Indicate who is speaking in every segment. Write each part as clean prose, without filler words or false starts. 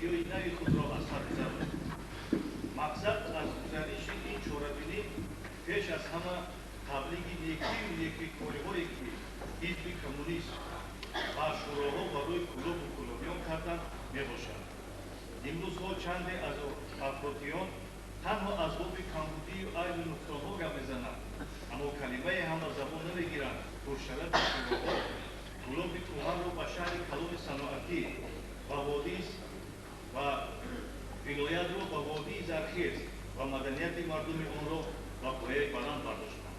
Speaker 1: ایدئویی خود را از حد زد. مقصد از گزارش این چورابینی پیش از همه تبلیغ یکی کارهایی که حزب کمونیست و شوراها برای کلوب و کلوبیون کردند میباشد. امروزها چند از افراطیان تنها از باب کمبودی و عیب نقطه‌ها گپ میزنند، اما کلمه همه زبان نمیگیرند. پرشرط شوراها کلوب کهن را به شهر کلوب صنعتی و وادی و ولایت را به وادی زرخیز و مدنیت مردم آن را به پایه بلند برداشتند.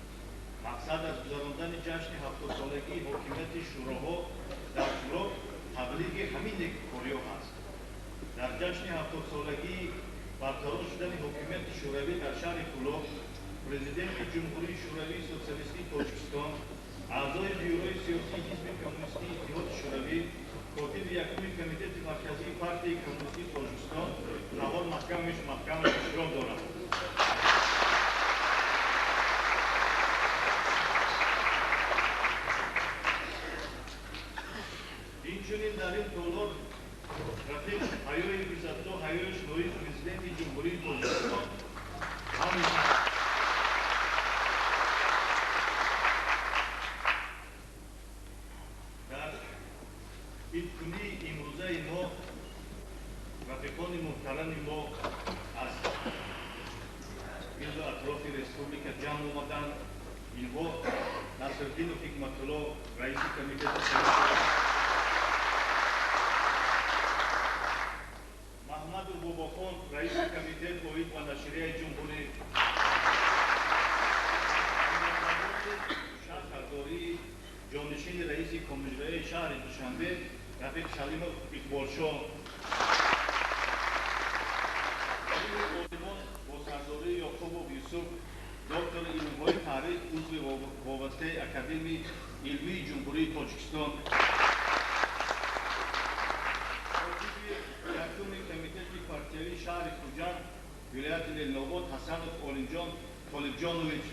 Speaker 1: مقصد از گذراندن جشن 70 سالگی حاکمیت شوراها در شورا تبلیغ همین کارها است. در جشن 70 سالگی برقرار شدن حاکمیت شوروی در شهر کلوب، پرزیدنت جمهوری شوروی سوسیالیستی تاجیکستان، اعضای بیوروی سیاسی حزب کمونیستی اتحاد شوروی، کاتب یکم کمیته مرکزی پارتی کمونیستی تاجیکستان نهار محکمش احترام دارد. اینچنین در این دولار رفیق حیای بیزدو حیایش نوی پرزیدنت جمهوری تاجیکستان در این کنی امروزه ما رفیقان محترم ما از گرد و اطراف رسپوبلیکا جمع آمدند. اینها نصرالدین حکمت‌الله رئیس کمیته محمد باباخان رئیس کمیته تولید و نشریه جمهوری، شهرداری جانشین رئیس کمیته شهر دوشنبه رفیق سلیم اقبالشاه، با سرداری یعقوب یوسف دکتر علوم‌های تاریخ عضو وابسته اکادمی علمی جمهوری تاجیکستان، یکم کمیته پارتیایی شهر خوجند ولایت لنوباد حسن علیجان طالبجانویچ،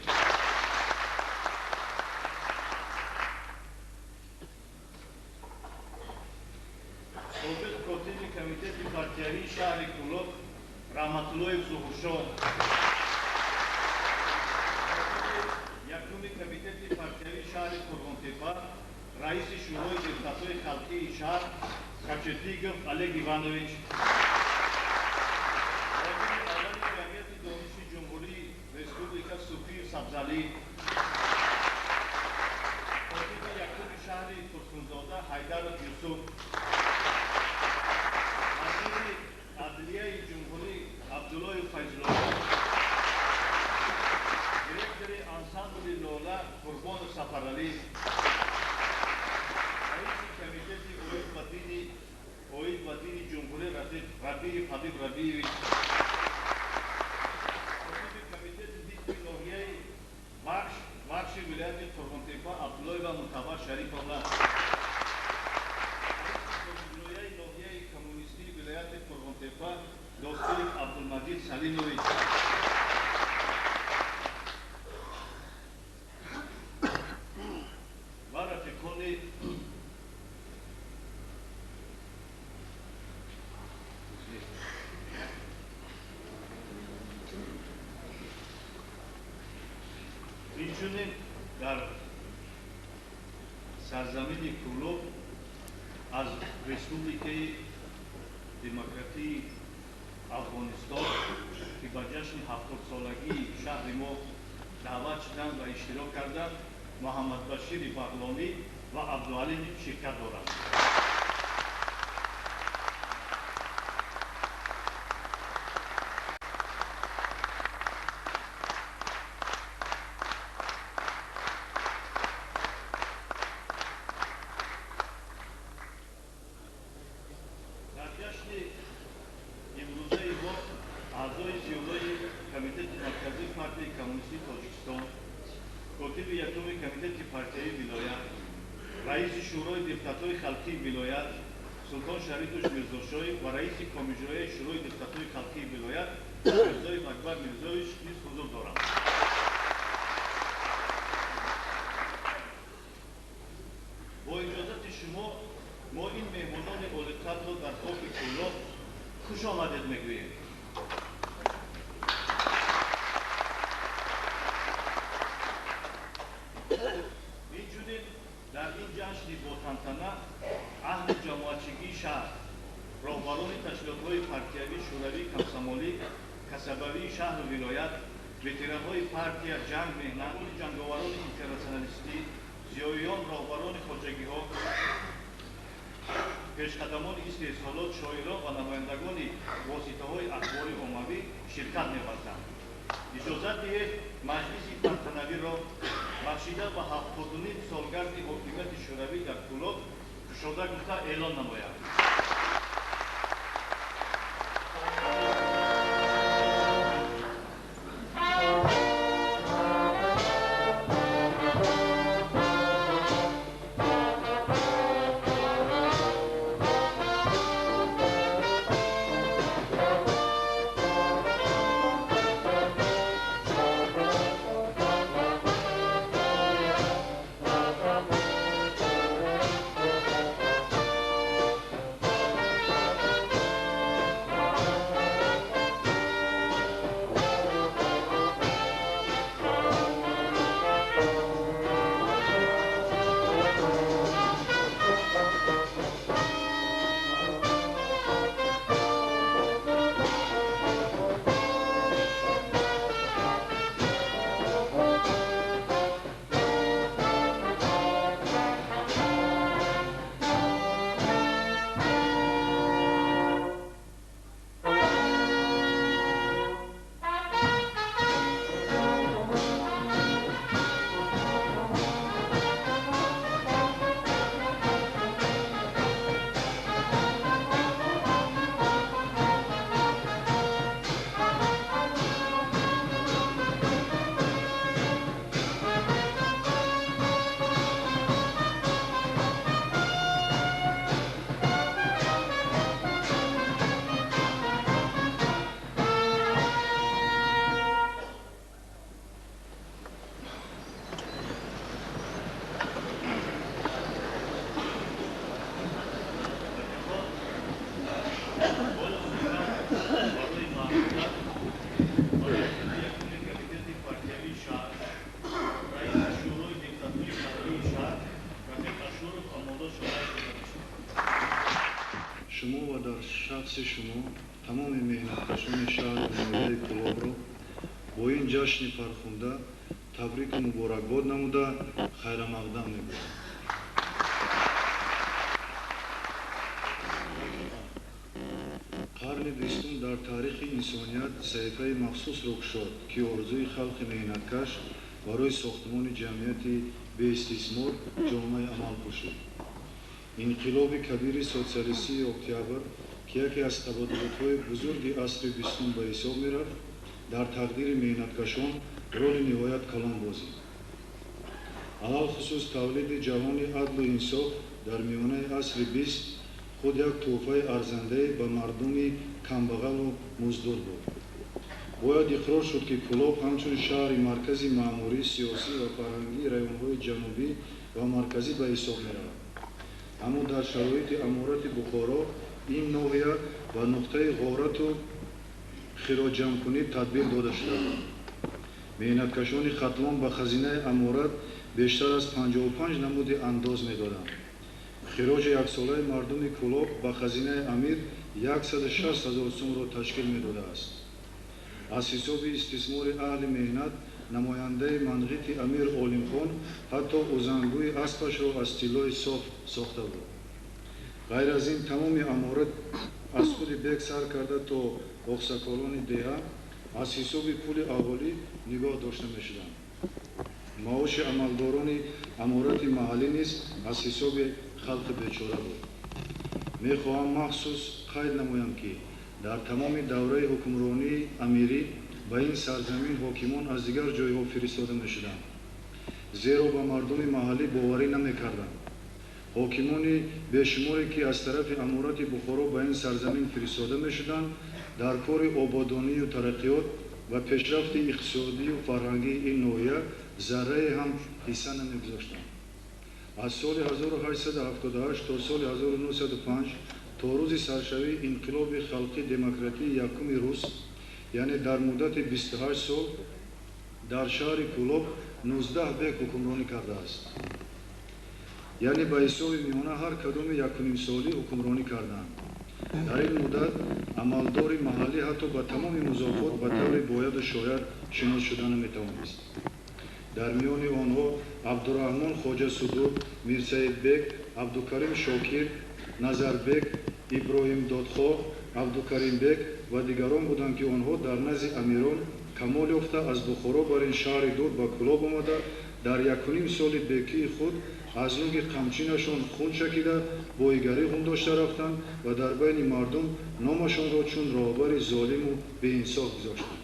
Speaker 1: سابق کاتب کمیته پارتیایی شهر کلوب رحمتالله ظهورشاه، یکم کمیته پارتیایی شهر قربانتپه رئیس شورای دفترهای خلقی شهر خچتیگov Олег Иванович، وزیر اول جمعیت دانش جمهوری رسپوبلیکا صوفی سبزعلی، کاتب یکم شهر ترکمنزاده حیدر یوسف، وزیر عدلیه جمهوری عبدالله فیض‌الله، دیرکتور انسامبل لاله قربان سفرعلی، رئیس کمیته اوید و دین جمهوری ربیع حبیب ربیعویچ، کاتب کمیته حزب ناحیه بخش ولایت قربانتپه عبدالله و معتبر شریف الله، رئیس کمیته ناحیه کمونیستی ولایت قربانتپه دکتر عبدالمجید سلیمویچ، و رفیقان اینچنین در سرزمین کلوب از رسپوبلیکای دموکراتی افغانستان که به جشن 70 سالگی شهر ما دعوت شدند و اشتراک کردند محمد بشیر بغلانی و عبدالعلی شرکت دارند. در جشن امروزه ما اعضای شورای کمیته مرکزی پارتی کمونیستی تاجیکستان، کاتب یکم کمیته پارتیایی ولایت، رئیس شورای دفترهای خلقی ولایت سلطان شریفوش میرزاشای و رئیس کمیته شورای دفترهای خلقی ولایت میرزای اکبر میرزایویچ نیز حضور دارند. با اجازت شما ما این مهمانان اولقدر را در خاک کلوب خوش آمدید میگوییم. اینجوری در این جشن با تنتنه اهل جماعتچگی شهر، راهبران تشکیلات‌های پارتیوی، شوروی، کمسامولی، کسبوی شهر و ولایت، وتران‌های پارتیا، جنگ، مهنت، جنگاوران اینترناسیونالیستی، زیاییان، راهبران خواجگی‌ها، پیشقدمان استحصالات، شاعران و نمایندگان واسطه‌های اخباری عمومی شرکت می‌ورزند. اجازت دهید مجلس تنتنوی را بخشیده به 70مین سالگرد حاکمیت شوروی در کلاب کشاده گفته اعلان نماید.
Speaker 2: شما و در شخص شما تمام مهنتکشان شهر نمایه کلاب را با این جشن فرخنده تبریک و مبارکباد نموده خیر مقدم میگویم. قرن بیستم در تاریخ انسانیت صحیفه مخصوص رخ شد که آرزوی خلق مهنتکش برای ساختمان جمعیتی به استثمار جامعه عمل کشید. انقلاب کبیر سوسیالیستی اکتبر که یکی از تبادلات‌های بزرگ عصر بیستم به حساب می‌رفت، در تقدیر مهنتکشان رول نهایت کلان بازید. علل خصوص تولید جهان عدل و انصاف در میانه عصر 20 خود یک تحفه ارزنده به مردم کمبغل و مزدور بود. باید اقرار شد که کلاب همچون شهر مرکزی معماری، سیاسی و فرهنگی رایون‌های جنوبی و مرکزی به حساب می‌رفت. اما در شرایط امارت بخارا این ناحیه و نقطه غارت و خیرات جمع‌کنی تدبیر داده شده. مهنتکشان خطلان به خزینه امارت بیشتر از 55 نمود انداز می‌دادند. خراج یک ساله مردم کلاب به خزینه امیر 160,000 سوم را تشکیل می‌داده است. از حساب استثمار اهل مهنت نماینده منقیط امیر عالم خان حتی اوزنگوی اسبش را از طلای صاف ساخته بود. غیر از این تمام امارت از خود بیگ سر کرده تا اقساکالان دهه از حساب پول اولی نگاه داشته می‌شدند. معاش عملداران امارت محلی نیز از حساب خلق بیچاره بود. می‌خواهم مخصوص قید نمایم که در تمام دوره حکمرانی امیری به این سرزمین حاکمان از دیگر جایها فرستاده می‌شدند، زیرا به مردم محلی باوری نمی‌کردند. حاکمان بیشماری که از طرف امارت بخارا به این سرزمین فرستاده می‌شدند در کار آبادانی و ترقیات و پیشرفت اقتصادی و فرهنگی این ناحیه ذره هم حصه نمی‌گذاشتند. از سال 1878 تا سال 1905 то рӯзи саршавии инқилоби халқи демократии якуми рус, яъне дар муддати 28 сол дар шаҳри Кӯлоб 19 бек ҳукмронӣ кардааст. яъне ба ҳисоби миёна ҳар кадоми 1,5-солӣ ҳукмронӣ карданд. дар ин муддат амалдори маҳаллӣ ҳатто ба тамоми музофот ба таври бояду шояд шинос шуда наметавонист. дар миёни онҳо Абдураҳмон Хоҷасудур, Мирсаидбек, Абдукарим Шокир, Назарбек, Иброҳим Додхоҳ, Абдукаримбек ва дигарон буданд, ки онҳо дар назди амирон камол ёфта аз Бухоро бар ин шаҳри дур ба Кӯлоб омада, дар 1,5 соли бекии худ аз нӯги қамчинашон хун чакида боигарӣ хун дошта рафтанд ва дар байни мардум номашонро чун роҳбари золиму беинсоф гузоштанд.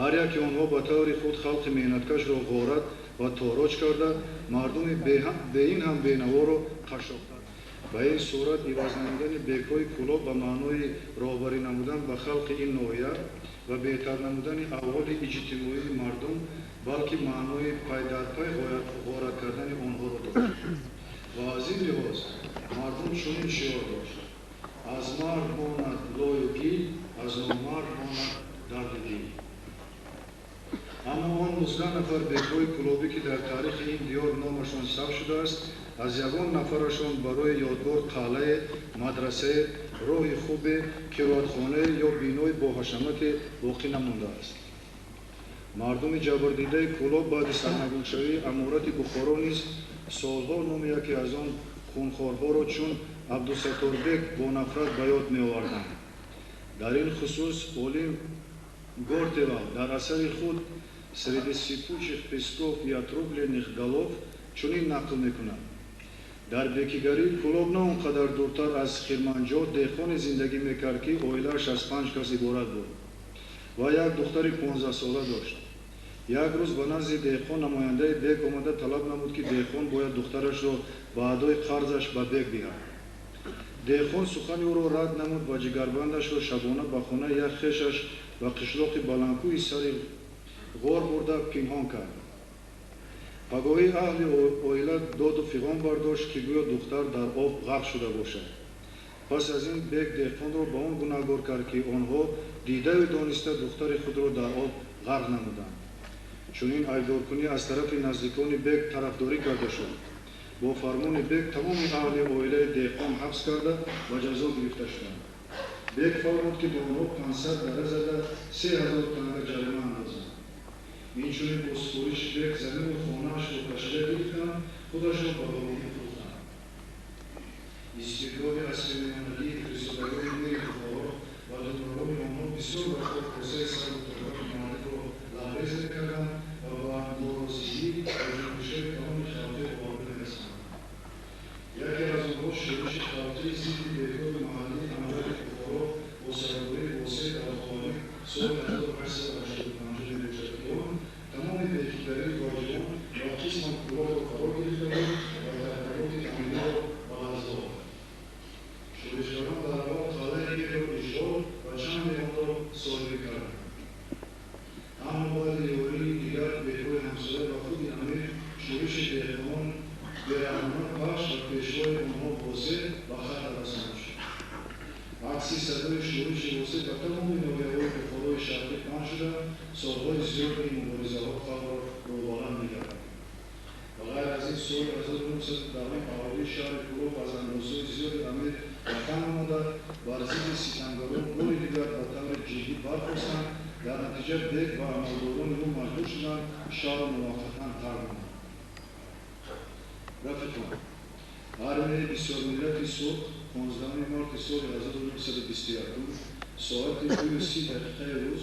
Speaker 2: ҳар яки онҳо ба таври худ халқи меҳнаткашро ғорат ва тороҷ карда, мардуми беин ҳам бенаворо қашоқтанд. ба ин сурат ивазнамудани бекҳои Кӯлоб ба маънои роҳбарӣ намудан ба халқи ин ноҳия ва беҳтар намудани аҳволи иҷтимоии мардум, балки маънои пайдарпай ғорат кардани онҳоро дошт. ва аз ин лиҳоз мардум чунин шиор дошт: аз мард монад лою гил, аз номард монад дарду дил. аммо он 19 нафар бекҳои кӯлобӣ, ки дар таърихи ин диёр номашон сабт шудааст, аз ягон нафарашон барои ёдгор қалъае, мадрасае, роҳи хубе, қироатхонае ё бинои боҳашамате боқӣ намондааст. мардуми ҷабрдидаи Кӯлоб баъди сарнагуншавии амурати Бухоро низ солҳо номи яке аз он хунхорҳоро чун Абдусатторбек бо нафрат ба ёд меоварданд. дар ин хусус олим Гортева дар асари худ «Среди сипучих песков и отрубленных голов» чунин нақл мекунад: дар бекигарии Кӯлоб на он қадар дуртар аз Хирманҷоҳ деҳқоне зиндагӣ мекард, ки оилааш аз 5 кас иборат буд ва як духтари 15-сола дошт. як рӯз ба назди деҳқон намояндаи бек омада талаб намуд, ки деҳқон бояд духтарашро ба адои қарзаш ба бек диҳад. деҳқон сухани ӯро рад намуд ва ҷигарбандашро шабона ба хонаи як хешаш ва қишлоқи баландкӯҳи сари ғор бурда пинҳон кард. пагоҳӣ аҳли оила доду фиғон бардошт, ки гӯё духтар дар об ғарқ шуда бошад. пас аз ин бек деҳқонро ба он гунаҳгор кард, ки онҳо дидаю дониста духтари худро дар об ғарқ намуданд. чунин айбдоркунӣ аз тарафи наздикони бек тарафдорӣ карда шуд. бо фармони бек тамоми аҳли оилаи деҳқон ҳабс карда ва ҷазо гирифта шуданд. бек фармуд, ки ба онҳо 500 дара зада 3000 танга ҷарима андозанд. инчунин бо супориши бек замину хонаашро кашида гирифтанд, худашро ба ғуломӣ фурӯхтанд. истибдоди асримиёнагии фиристодагони мери Бухоро ва духтарони онҳо бисёр вақтҳо посаи сару торбати муаллифро лабрез мекарданд ва ба норозигӣ ва ҷунбушаи тамоми халқи ғориб мерасонданд. яке аз онҳо шӯриши халқии зидди бекҳои маҳаллии амҷади Бухоро бо сарбории Восеъ Алхони соли 1885 мебошад, ки он тамоми бекигарии воҷибон ва қисман Кӯлобро фаро гирифта буд ва тартиботи аминро ба ғазо овард. шӯришгарон дар аввал қалъаи Ирро ишғол ва чанде онро соҳибӣ карданд. аммо баъди ёрии дигар бекҳои ҳамсоя ва худи амир шӯриши деҳқонон бераҳмонон пахш ва пешвои онҳо Восеъ ба хатар расонда шуд. акси садои шӯриши Восеъ ба тамоми ноҳияҳои Бухорои шарқӣ паҳн шуда, солҳои зиёд ин муборизаҳо халқро роҳбаланд мекарданд. ва ғайр аз ин соли 1909 аҳолии шаҳри Кӯлоб аз андозҳои зиёди амир ватан омада, бар зидди ситамгарон бори дигар ба таври ҷиддӣ бархостанд. дар натиҷа бек ва амалдорони ӯ маҷбур шуданд шаҳрро муваққатан тарк кунанд. рафиқон, армияи бисёрмиллати сурх 15 марти соли 1921 соати 2:30 рӯз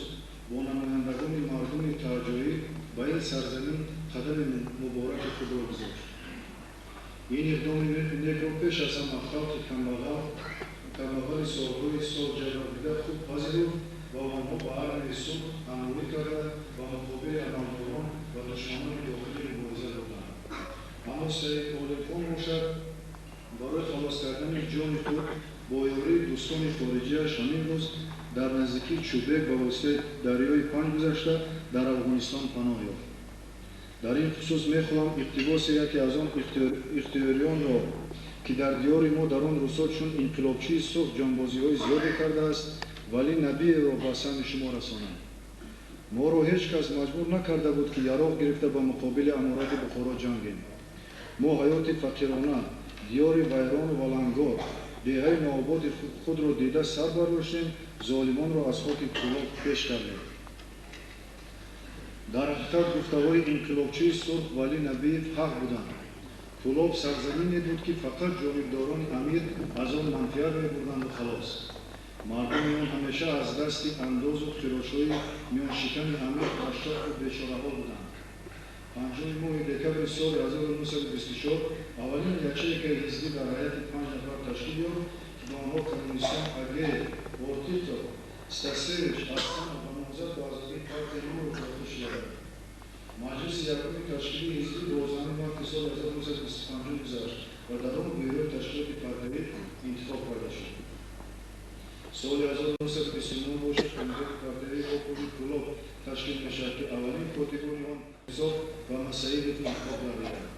Speaker 2: бо намояндагони мардуми таҳҷоӣ ба ин сарзамин қадами мубораки худро гузошт. ин иқдоми некро пеш аз ҳама халқи камбағали солҳои сол ҷабрдида худ пазирӯфт ва онҳо ба армияи сурх ҳамроҳӣ карда ба муқобили амалдорон ва душманони дохилӣ мубориза доданд. аммо Саид Олимхон бошад, барои халос кардани ҷони худ бо ёрии дӯстони хориҷияш ҳамин рӯз дар наздикии Чӯбек ба воситаи дарёи Панҷ гузашта дар Афғонистон паноҳ ёфт. дар ин хусус мехоҳам иқтибоси яке аз он ихтиёриёнро ки дар диёри мо дар он рӯзҳо чун инқилобчии сух ҷонбозиҳои зиёде кардааст, вале набиеро ба сами шумо расонад. моро ҳеҷ кас маҷбур накарда буд ки яроқ гирифта ба муқобили амурати Бухоро ҷангем. мо ҳаёти фақирона, диёри вайрону валангор, деҳаи ноободи худро дида сар бардоштем, золимонро аз хоки кӯлоб пеш кардем. дар ҳақиқат гуфтаҳои инқилобчии сурх Вали Набиев ҳақ буданд. кӯлоб сарзамине буд ки фақат ҷонибдорони амир аз он манфиат мебурданду халос. мардуми он ҳамеша аз дасти андозу қирошҳои миёншикани амир қашшоқу бечораҳо буданд. 5 моҳи декабри соли 1924 аввалин ячейкаи ҳизбӣ дар ҳайати 5 нафар ташкил ёфт ки ба онҳо коммунистон Агеев, Ортитов, Стасевич, Астанов ва номзад ба азодии партияи норо гуфта шуданд. маҷлиси якуми ташкилии ҳизбӣ 12 марти соли 1925 гузашт ва дар он бюрои ташкилоти партиявӣ интихоб карда шуд. соли 1929 бошад комитети партиявии округи Кӯлоб ташкил мешавад ки аввалин котибони он Мирзоев ва Масаидов интихоб гардиданд.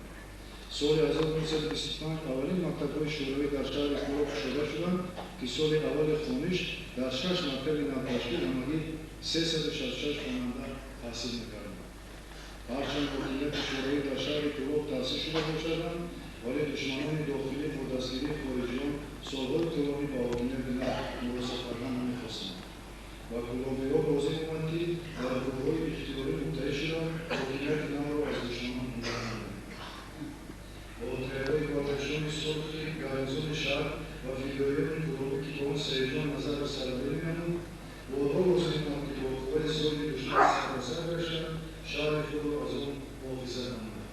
Speaker 2: соли 1925 аввалин мактабҳои шӯравӣ дар шаҳри Кӯлоб кушода шуданд ки соли аввали хониш дар 6 мактаби навташкил ҳамагӣ 366 хонанда таҳсил мекарданд. ҳарчанд ҳокимияти шӯравӣ дар шаҳри Кӯлоб таъсис шуда бошаданд, вале душманони дохилӣ бо дастгирии хориҷиён солҳои тӯлонӣ ба ҳокимият бина мубориза кардан намехостанд ва кӯлобиҳо лозим буданд ки дар гурӯҳҳои ихтиёрӣ муттаҳид шуда ҳокимияти навро аз душманон ҳимоят намоянд. бо отрядҳои бардоштони сурхи гарнизони шаҳр ва фидоиёни гурӯҳӣ ки ба он Саидҷон Назаров сарбарӣ менамуд, бо онҳо лозим буданд ки бо қувваи зиёди душман сарбасар гашта шаҳри худро аз он муҳофизат намоянд.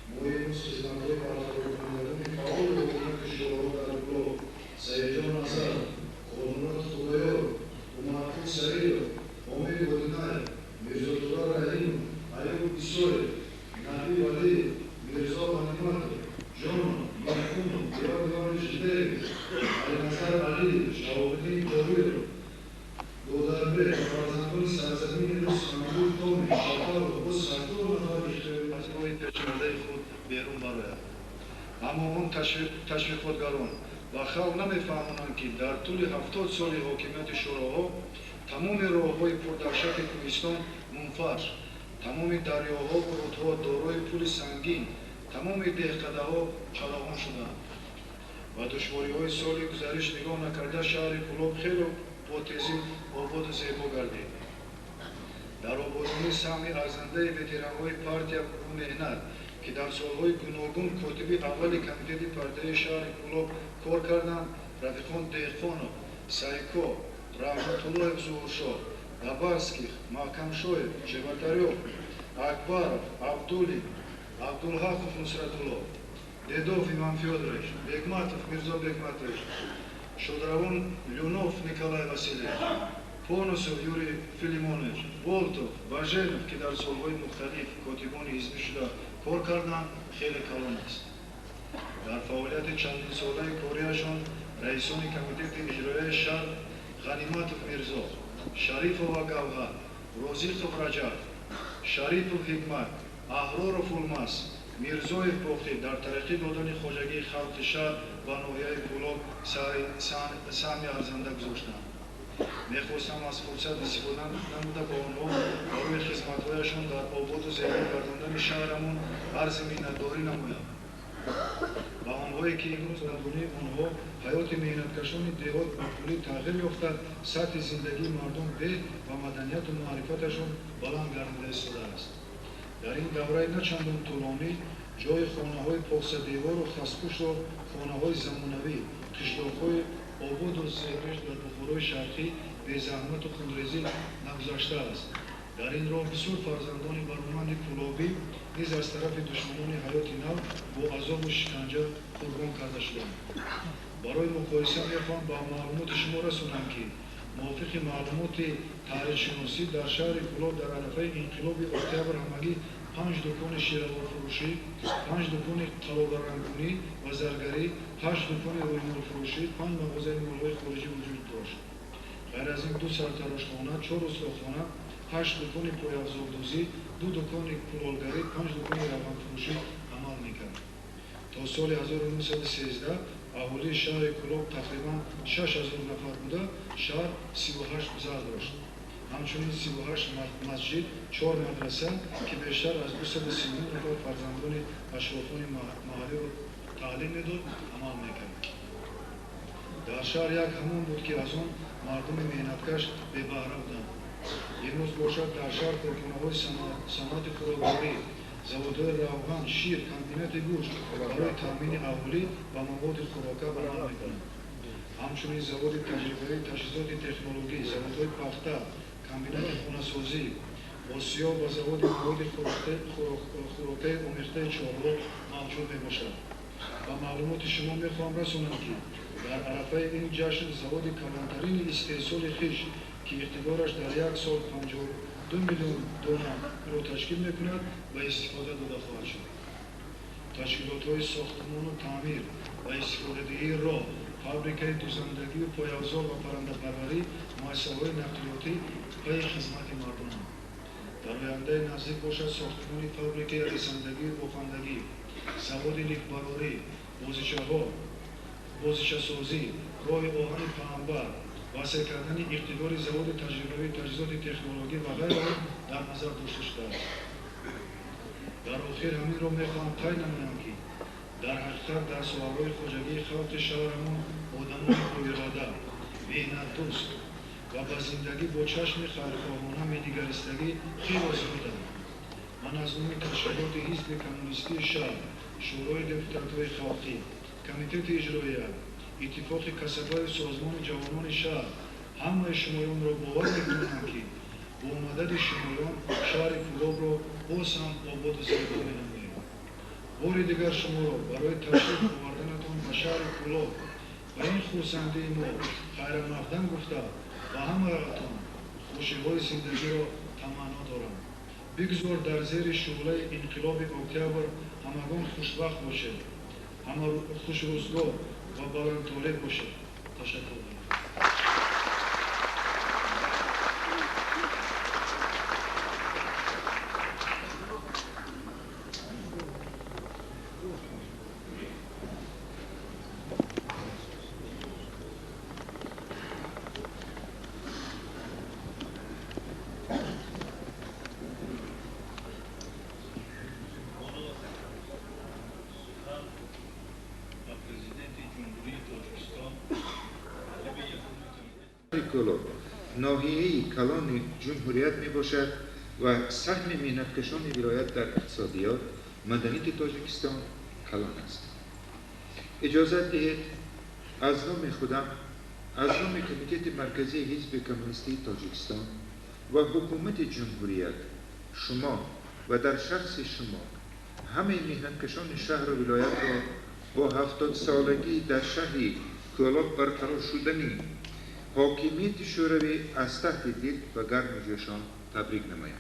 Speaker 2: мо имрӯз хизматҳои бартарофкунандагони фаъоли ҳокимияти шӯроҳо дар Кӯлоб, Саидҷон Назаров, Хонурат Худоёр, Умарқул Саидов, Омир Бодинаев, Мирзодулла Раҳимов, Аюб Исоев, Наби Валиев, Мирзо Ғаниматов, Ҷонов, Марҳумов, Диёр Иванович Беев, Алиназар Алиев, Шаҳобиддин Ҷобиров, Додарбек ва фарзандони сарзамини рус Мамдуҳ Томиш, Шафаров бо 100 нафар ихтиёри аз роҳи пешкардаи худ берун барояд. аммо он ташвиқотгарон ва халқ намефаҳмонанд ки дар тӯли 70 соли ҳокимияти шӯроҳо тамоми роҳҳои пурдаҳшати Кӯҳистон мунфарш, тамоми дарёҳо ва рудҳо дорои пули сангин, тамоми деҳқадаҳо чалагон шуданд. ва душвориҳои соли гузариш нигоҳ накарда шаҳри Кӯлоб хело бо тезӣ ободу зебо гардид. дар ободонӣ саҳми арзандаи ветеранҳои партия ва меҳнат ки дар солҳои гуногун котиби аввали комитети партияи шаҳри Кӯлоб кор карданд, Рафихон Деҳқонов, Сайко, Раҳматуллоев Зуҳуршоҳ, Дабарских, Маҳкамшоев, Чеботарёв, Акбаров, Абдулин, Абдулҳақов Нусратулло, Дедов Имон Фёдорович, Бегматов Мирзо Бегматович, Шодравон Люнов Николай Васильевич, Понусов Юрий Филимонович, Болтов, Баженов ки дар солҳои мухталиф котибони ҳизбӣ шуда кор карданд, хеле калон аст. дар фаъолияти чандинсолаи корияшон раисони комитети иҷроияи шаҳр Ғаниматов Мирзо, Шарифова Гавҳар, Розиқов Раҷаб, Шарипов Ҳикмат, Аҳроров Улмас, Мирзоев Боқӣ дар тараққӣ додани хоҷагии халқи шаҳр ва ноҳияи Кӯлоб саҳми арзанда гузоштанд. мехостам аз фурсат истифода намуда ба онҳо барои хизматҳояшон дар ободу зебо гардондани шаҳрамон арзи миннатдорӣ намоям. ба онҳое ки имрӯз набуни онҳо ҳаёти меҳнаткашони деҳот маъмулӣ тағйир ёфта, сатҳи зиндагии мардум беҳ ва маданияту маърифаташон баланд гардида истодааст. дар ин давраи на чандон тӯлонӣ ҷои хонаҳои посадевору хаспӯшро хонаҳои замонавӣ, қишлоқҳои ободу зебош дар Бухорои Шарқӣ безаҳмату хунрезӣ нагузаштааст. дар ин роҳ бисёр фарзандони бароманди Кӯлобӣ низ аз тарафи душманони ҳаёти нав бо азобу шиканҷа қурбон карда шуданд. барои муқоиса мехоҳам ба маълумоти шумо расонам ки мувофиқи маълумоти таърихшиносӣ дар шаҳри Кӯлоб дар арафаи инқилоби октябр ҳамагӣ 5 дукони шираварфурӯшӣ, 5 дукони қалобарангунӣ ва заргарӣ, 8 дукони рӯймолфурӯшӣ, 5 мағозаи молҳои хориҷӣ вуҷуд дошт. ғайр аз ин 2 сартарошхона, 4 устохона, 8 дукони пойафзордӯзӣ, 2 дукони кулолгарӣ, 5 дукони равғанфурӯшӣ амал мекард. تا سال 1913 اهالی شهر کلاب تقریبا 6000 نفر بوده، شهر 38 زر داشت. همچنین 38 مسجد، 4 مدرسه که بیشتر از 239 نفر فرزندان اشرافان محلی را تعلیم میداد، عمل میکرد. در شهر یک همون بود که از آن مردم محنتکش به بهره بودند. امروز باشد در شهر کارخانه‌های صنعت خوراکواری، заводهای روغن، شیر، کمبینات گوشت برای تامین اهالی و مواد خوراکی عمل میکنند. همچنین завод تجربه‌ای تجهیزات تکنولوژی، заводهای پخته، کمبینات خانه‌سازی، آسیاب و завод مواد خوراکی آمیخته چهارراه موجود میباشد. و معلومات شما میخواهم رسانم که در عرفه این جشن завод کلانترین استحصال خویش که اقتدارش در یک سال 52 میلیون دانه را تشکیل میکند و استفاده داده خواهد شد. تشکیلات‌های ساختمان و تعمیر و استفاده‌دهی راه، فابریکه دوزندگی و پایه‌افزار و پرنده‌پروری، مؤسسه‌های نقلیاتی پای خدمت مردم. در آینده نزدیک باشد ساختمان فابریکه رساندگی و بافندگی، завод لیک‌براری، بازیچه‌سازی، راه آهن پیامبر، وسیع کردن اقتدار завод تجربه‌ای تجهیزات تکنولوژی و غیره در نظر داشته شده است. در آخر همین را میخواهم تعیین نمایم که در حقیقت در سوالهای خواجگی خلق شهرمان آدمان پراراده، محنت‌دوست و به زندگی با چشم خیرخواهانه می‌نگریستگی خیلی زیادند. من از نام تشکیلات حزب کمونیستی شهر، شورای دپوتات‌های خلقی، کمیته اجرایی، اتفاق کسب‌های سازمان جوانان شهر همه شمایان را باور می‌کنم که با مدد شمایان شهر کلاب را باز هم آباد و زیبا می‌نماییم. بار دیگر شما را برای تشریف آوردنتان به شهر کلاب و این خرسندی ما خیر مقدم گفته و همه‌تان خوشی‌های زندگی را تمنا دارم. بگذار در زیر شعله انقلاب اکتبر همگان خوشبخت باشید، همه خوش روزگار و بلندطالب باشید. تشکر می‌کنم.
Speaker 3: کلاب ناحیه‌ای کلان جمهوریت می باشد و سهم محنتکشان ولایت در اقتصادیات مدنیت تاجیکستان کلان است. اجازه دهید از نام خودم، از نام کمیته مرکزی حزب کمونیستی تاجیکستان و حکومت جمهوریت شما و در شخص شما همه محنتکشان شهر و ولایت را با 70 سالگی در شهری کلاب برقرار شدنی حاکمیت شوروی از تحت دل و گرم جوشان تبریک نمایم.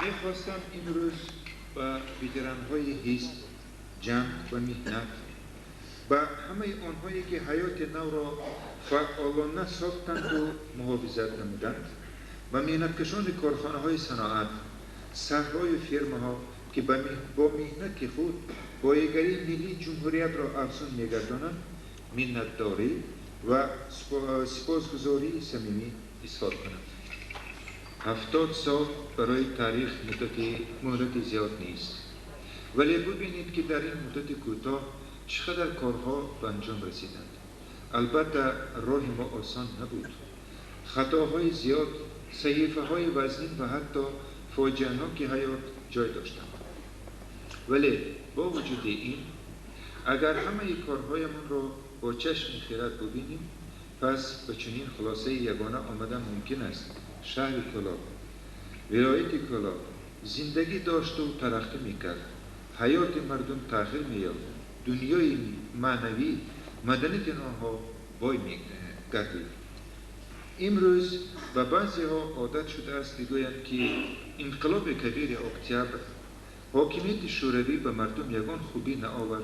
Speaker 3: میخواستم این روز با ویتران‌های حزب، جنگ و محنت و همه آنهایی که حیات نو را فعالانه ساختند و محافظت نمودند و محنتکشان کارخانه‌های صنعت، صحرای فرم‌ها که با محنت خود پایه‌گری ملی جمهوریت را افزون می‌گردانند، منتداری و سپاسگزاری صمیمی اظهار کنم. 70 سال برای تاریخ مدت زیاد نیست، ولی ببینید که در این مدت کوتاه چقدر کارها به انجام رسیدند. البته راه ما آسان نبود. خطاهای زیاد، صحیفه‌های وزین و حتی فاجعه‌ناک حیات جای داشتند. ولی با وجود این، اگر همه کارهایمان را با چشم خرد ببینیم، پس به چنین خلاصه یگانه آمدن ممکن است شهر کلاب، ولایت کلاب زندگی داشت و ترقی میکرد، حیات مردم تغییر می‌یافت، دنیای معنوی مدنیت آنها بای می‌گردید. امروز به بعضی‌ها عادت شده است بگویند که انقلاب کبیر اکتبر حاکمیت شوروی به مردم یگان خوبی نآورد،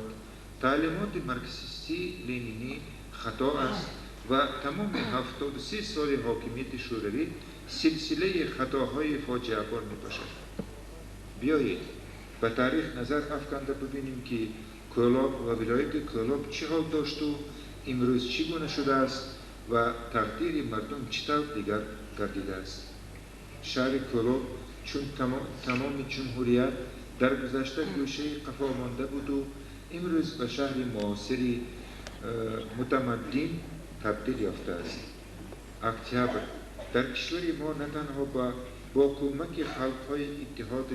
Speaker 3: تعلیمات مارکسیستی لنینی خطا است و تمام 73 سال حاکمیت شوروی سلسله خطاهای فاجعه‌بار می‌باشد. بیایید به تاریخ نظر افکنده ببینیم که کلاب و ولایت کلاب چه حال داشت و امروز چگونه شده است و تقدیر مردم چطور دیگر گردیده است. شهر کلاب چون تمام جمهوریت در گذشته گوشه قفا مانده بود و امروز به شهر معاصری متمدن تبدیل یافته است. اکتبر در کشور ما نه تنها با کمک خلق‌های اتحاد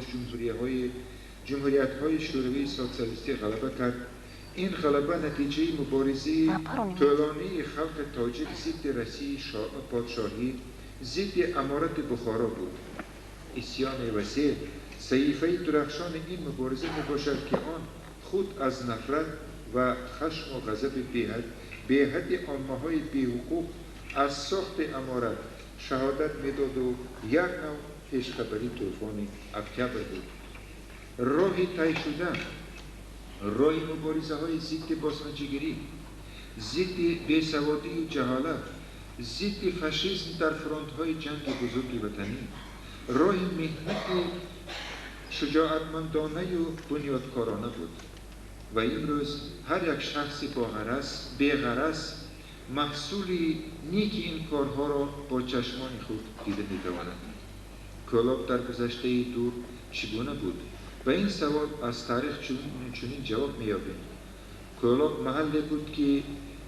Speaker 3: جمهوریت‌های شوروی سوسیالیستی غلبه کرد. این غلبه نتیجه مبارزه طولانی خلق تاجیک ضد رسی پادشاهی ضد امارت بخارا بود. اسیان وسیع صحیفه درخشان این مبارزه میباشد که آن خود از نفرت و خشم و غضب بی‌حد عامه‌های بی‌حقوق از ساخت امارت شهادت میداد و یک نوع پیشخبری طوفان اکتبر بود. راهی طی شده، راه مبارزه های ضد بازنشستگی، ضد بیسوادی و جهالت، ضد فاشیسم در فرانت های جنگ بزرگ وطنی، راه مهنت شجاعتمندانه و بنیادکارانه بود و امروز هر یک شخص بی‌غرض محصول نیک این کارها را با چشمان خود دیده می‌تواند. کلاب در گذشته دور چگونه بود؟ و این سوال از تاریخ چنین جواب می‌یابیم. کلاب محلی بود که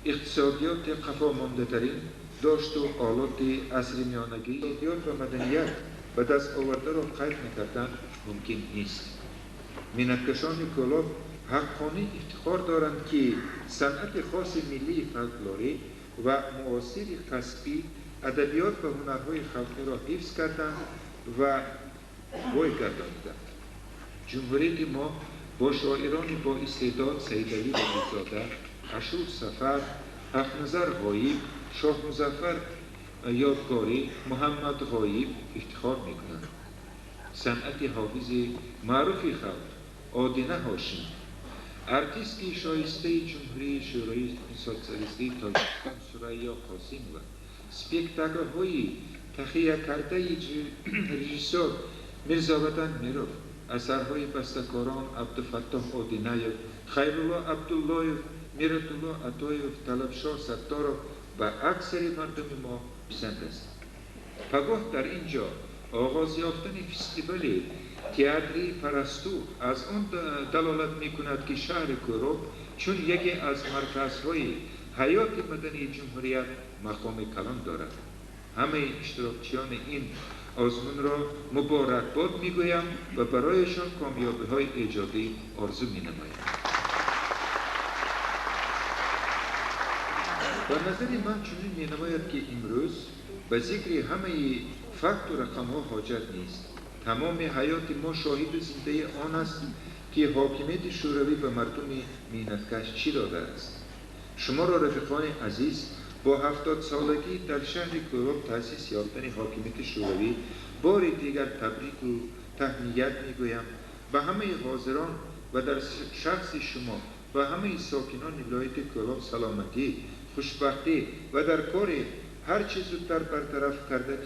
Speaker 3: اقتصادیات قفا مانده ترین داشت و آلات عصر میانگی و مدنیت به دست آورده را قید می‌کردن ممکن نیست. مینتکشان کلاب حقانه افتخار دارند که صنعت خاص ملی فولکلوری و معاصر کسبی ادبیات و هنرهای خلقی را حفظ کردند و بازگرداندند. جمهوریت ما با شاعران با استعداد سید علی ولیزاده، اشور سفر، حق‌نظر غایب، شاه مظفر یادگاری، محمد غایب افتخار می‌کنند. صنعت حافظ معروف خلق آدینه هاشم، ارتیستی شایسته جمهوری شوروی سوسیالیستی تاجیکستان ثریا قاسمova، سپکتاکل‌های تخیه کرده رژیسور میرزاوطن میرو، اثرهای بسته‌کاران عبدالفتاح آدینه‌یف، خیرالله عبدالله‌یف، میرت‌الله عطایف، طلبشاه ستارov و اکثر مردم ما پسند است. پگاه در اینجا آغاز یافتن فستیوال تئاتری پرستو از آن دلالت می‌کند که شهر کلاب چون یکی از مرکزهای حیات مدنی جمهوریت مقام کلان دارد. همه اشتراکچیان این آزمون را مبارکباد می‌گویم و برایشان کامیابی‌های ایجادی آرزو می‌نمایم. به نظر من چنین می‌نماید که امروز به ذکر همه فکت و رقم‌ها حاجت نیست. تمام حیات ما شاهد زنده آن است که حاکمیت شوروی به مردم مینتکش چی داده است. شما را رفیقان عزیز با 70 سالگی در شهر کلاب تأسیس یافتن حاکمیت شوروی بار دیگر تبریک و تهنیت می‌گویم. به همه حاضران و در شخص شما و همه ساکنان ولایت کلاب سلامتی، خوشبختی و در کار هر چه زودتر برطرف کردن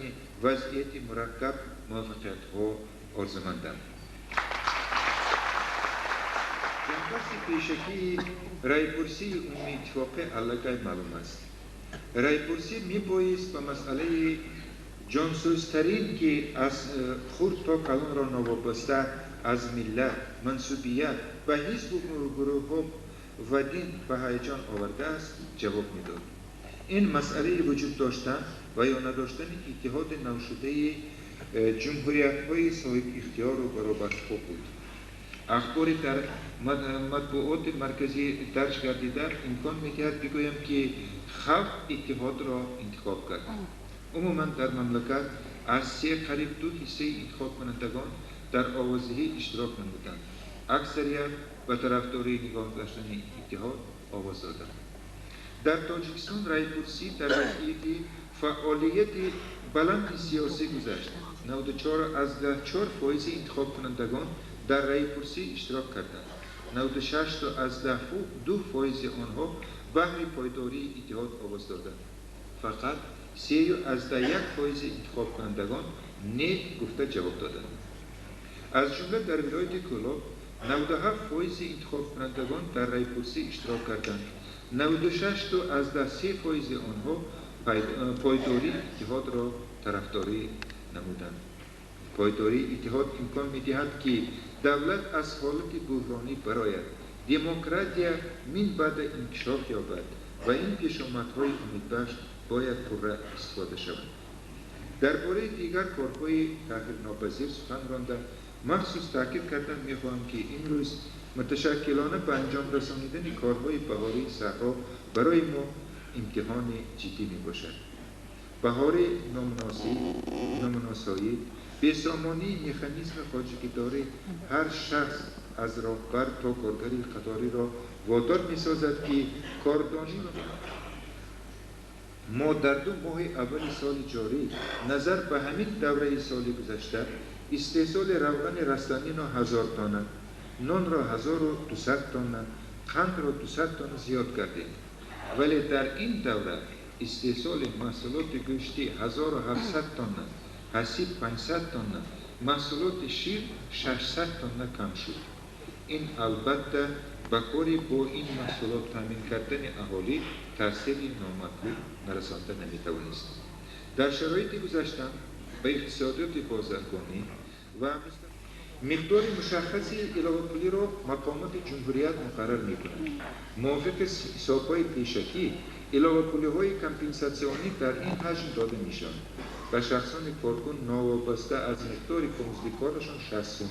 Speaker 3: وضعیت مرکب موفقیت‌ها آرزومندم. جنبش پیشکی رایپرسی عمومی اتفاق علاقه معلوم است. رایپرسی می‌بایست به مسئله جانسوزترین که از خرد تا کلان را نوابسته از ملت، منسوبیت و حزب و گروه‌ها و دین به هیجان آورده است جواب می‌داد. این مسئله وجود داشتن و یا نداشتن اتحاد نوشده جمهوریت‌های صاحب اختیار و برابرخواه بود. اخبار در مطبوعات مرکزی درج گردیده امکان می‌دهد بگویم که خلق اتحاد را انتخاب کرد. عموماً در مملکت از قریب 2 حصه انتخاب کنندگان در آوازدهی اشتراک نمودند. اکثریت به طرفداری نگاه داشتن اتحاد آواز دادند. در تاجیکستان رایپرسی در وضعیت فعالیت بلند سیاسی گذشت. 94 از 4% انتخاب کنندگان در رایپرسی اشتراک کردند. 96 از 2% آنها بهر پایداری اتحاد آواز دادند. فقط 3 از 1% انتخاب کنندگان نه گفته جواب دادند. از جمله در ولایت کلاب 97% انتخاب کنندگان در رایپرسی اشتراک کردند. 96 تا از 3% آنها پایداری اتحاد را طرفداری نمودند. پایداری اتحاد امکان می‌دهد که دولت از حالت بحرانی برآید، دموکراسی من بعد انکشاف یابد و این پیشامدهای امیدبخش باید پررا استفاده شود. درباره دیگر کارهای تغییرناپذیر سخن رانده مخصوص تاکید کردن می‌خواهم که امروز متشکلانه به انجام رسانیدن کارهای بهاری صحرا برای ما امتحان جدی میباشد. بهار نامناسایی بی‌سامانی مکانیزم خواجگی‌داری هر شخص از راهبر تا کارگری قطاری را وادار می‌سازد که کاردانی ما در 2 ماه اول سال جاری نظر به همین دوره سال گذشته استحصال روغن رستنی را 1000 تن، نان را 1200 تن، قند را 200 تن زیاد کردیم. ولی در این دوره استحصال محصولات گوشتی 1700 تن، حسیب 500 تن، محصولات شیر 600 تن کم شد. این البته به کاری با این محصولات تامین کردن اهالی تأثیری نامطلوب نرسانده نمی‌توانست. در شرایط گذشته به اقتصادیات بازرگانی و مقدار مشخصی علاوه پولی را مقامات جمهوریت مقرر می‌کند. موافق حساب‌های پیشکی علاوه پولی‌های کمپنساسیونی در این حجم داده می‌شوند. به شخصان کارکن ناوابسته از مقدار کمزدی کارشان 60 سوم،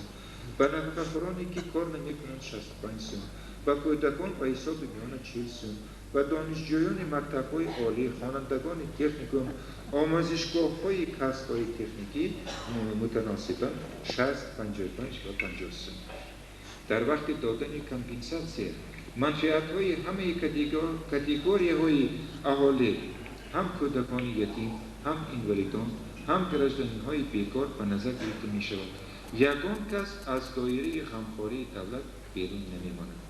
Speaker 3: به نفقه‌خورانی که کار نمی‌کنند 65 سوم، به کودکان به حساب میان 40 سوم، و دانشجویان مکتب‌های عالی، خوانندگان تکنیکوم، آموزشگاه‌های کسب‌های تکنیکی متناسباً 60, 55 و 50 سوم. در وقت دادن کمپنساسیون منفعت‌های همه کاتگوری‌های اهالی، هم کودکان یتیم، هم اینولیدان، هم گرجدانی‌های بیکار به نظر گرفته می‌شود. یگان کس از دایره غمخواری دولت بیرون نمی‌ماند.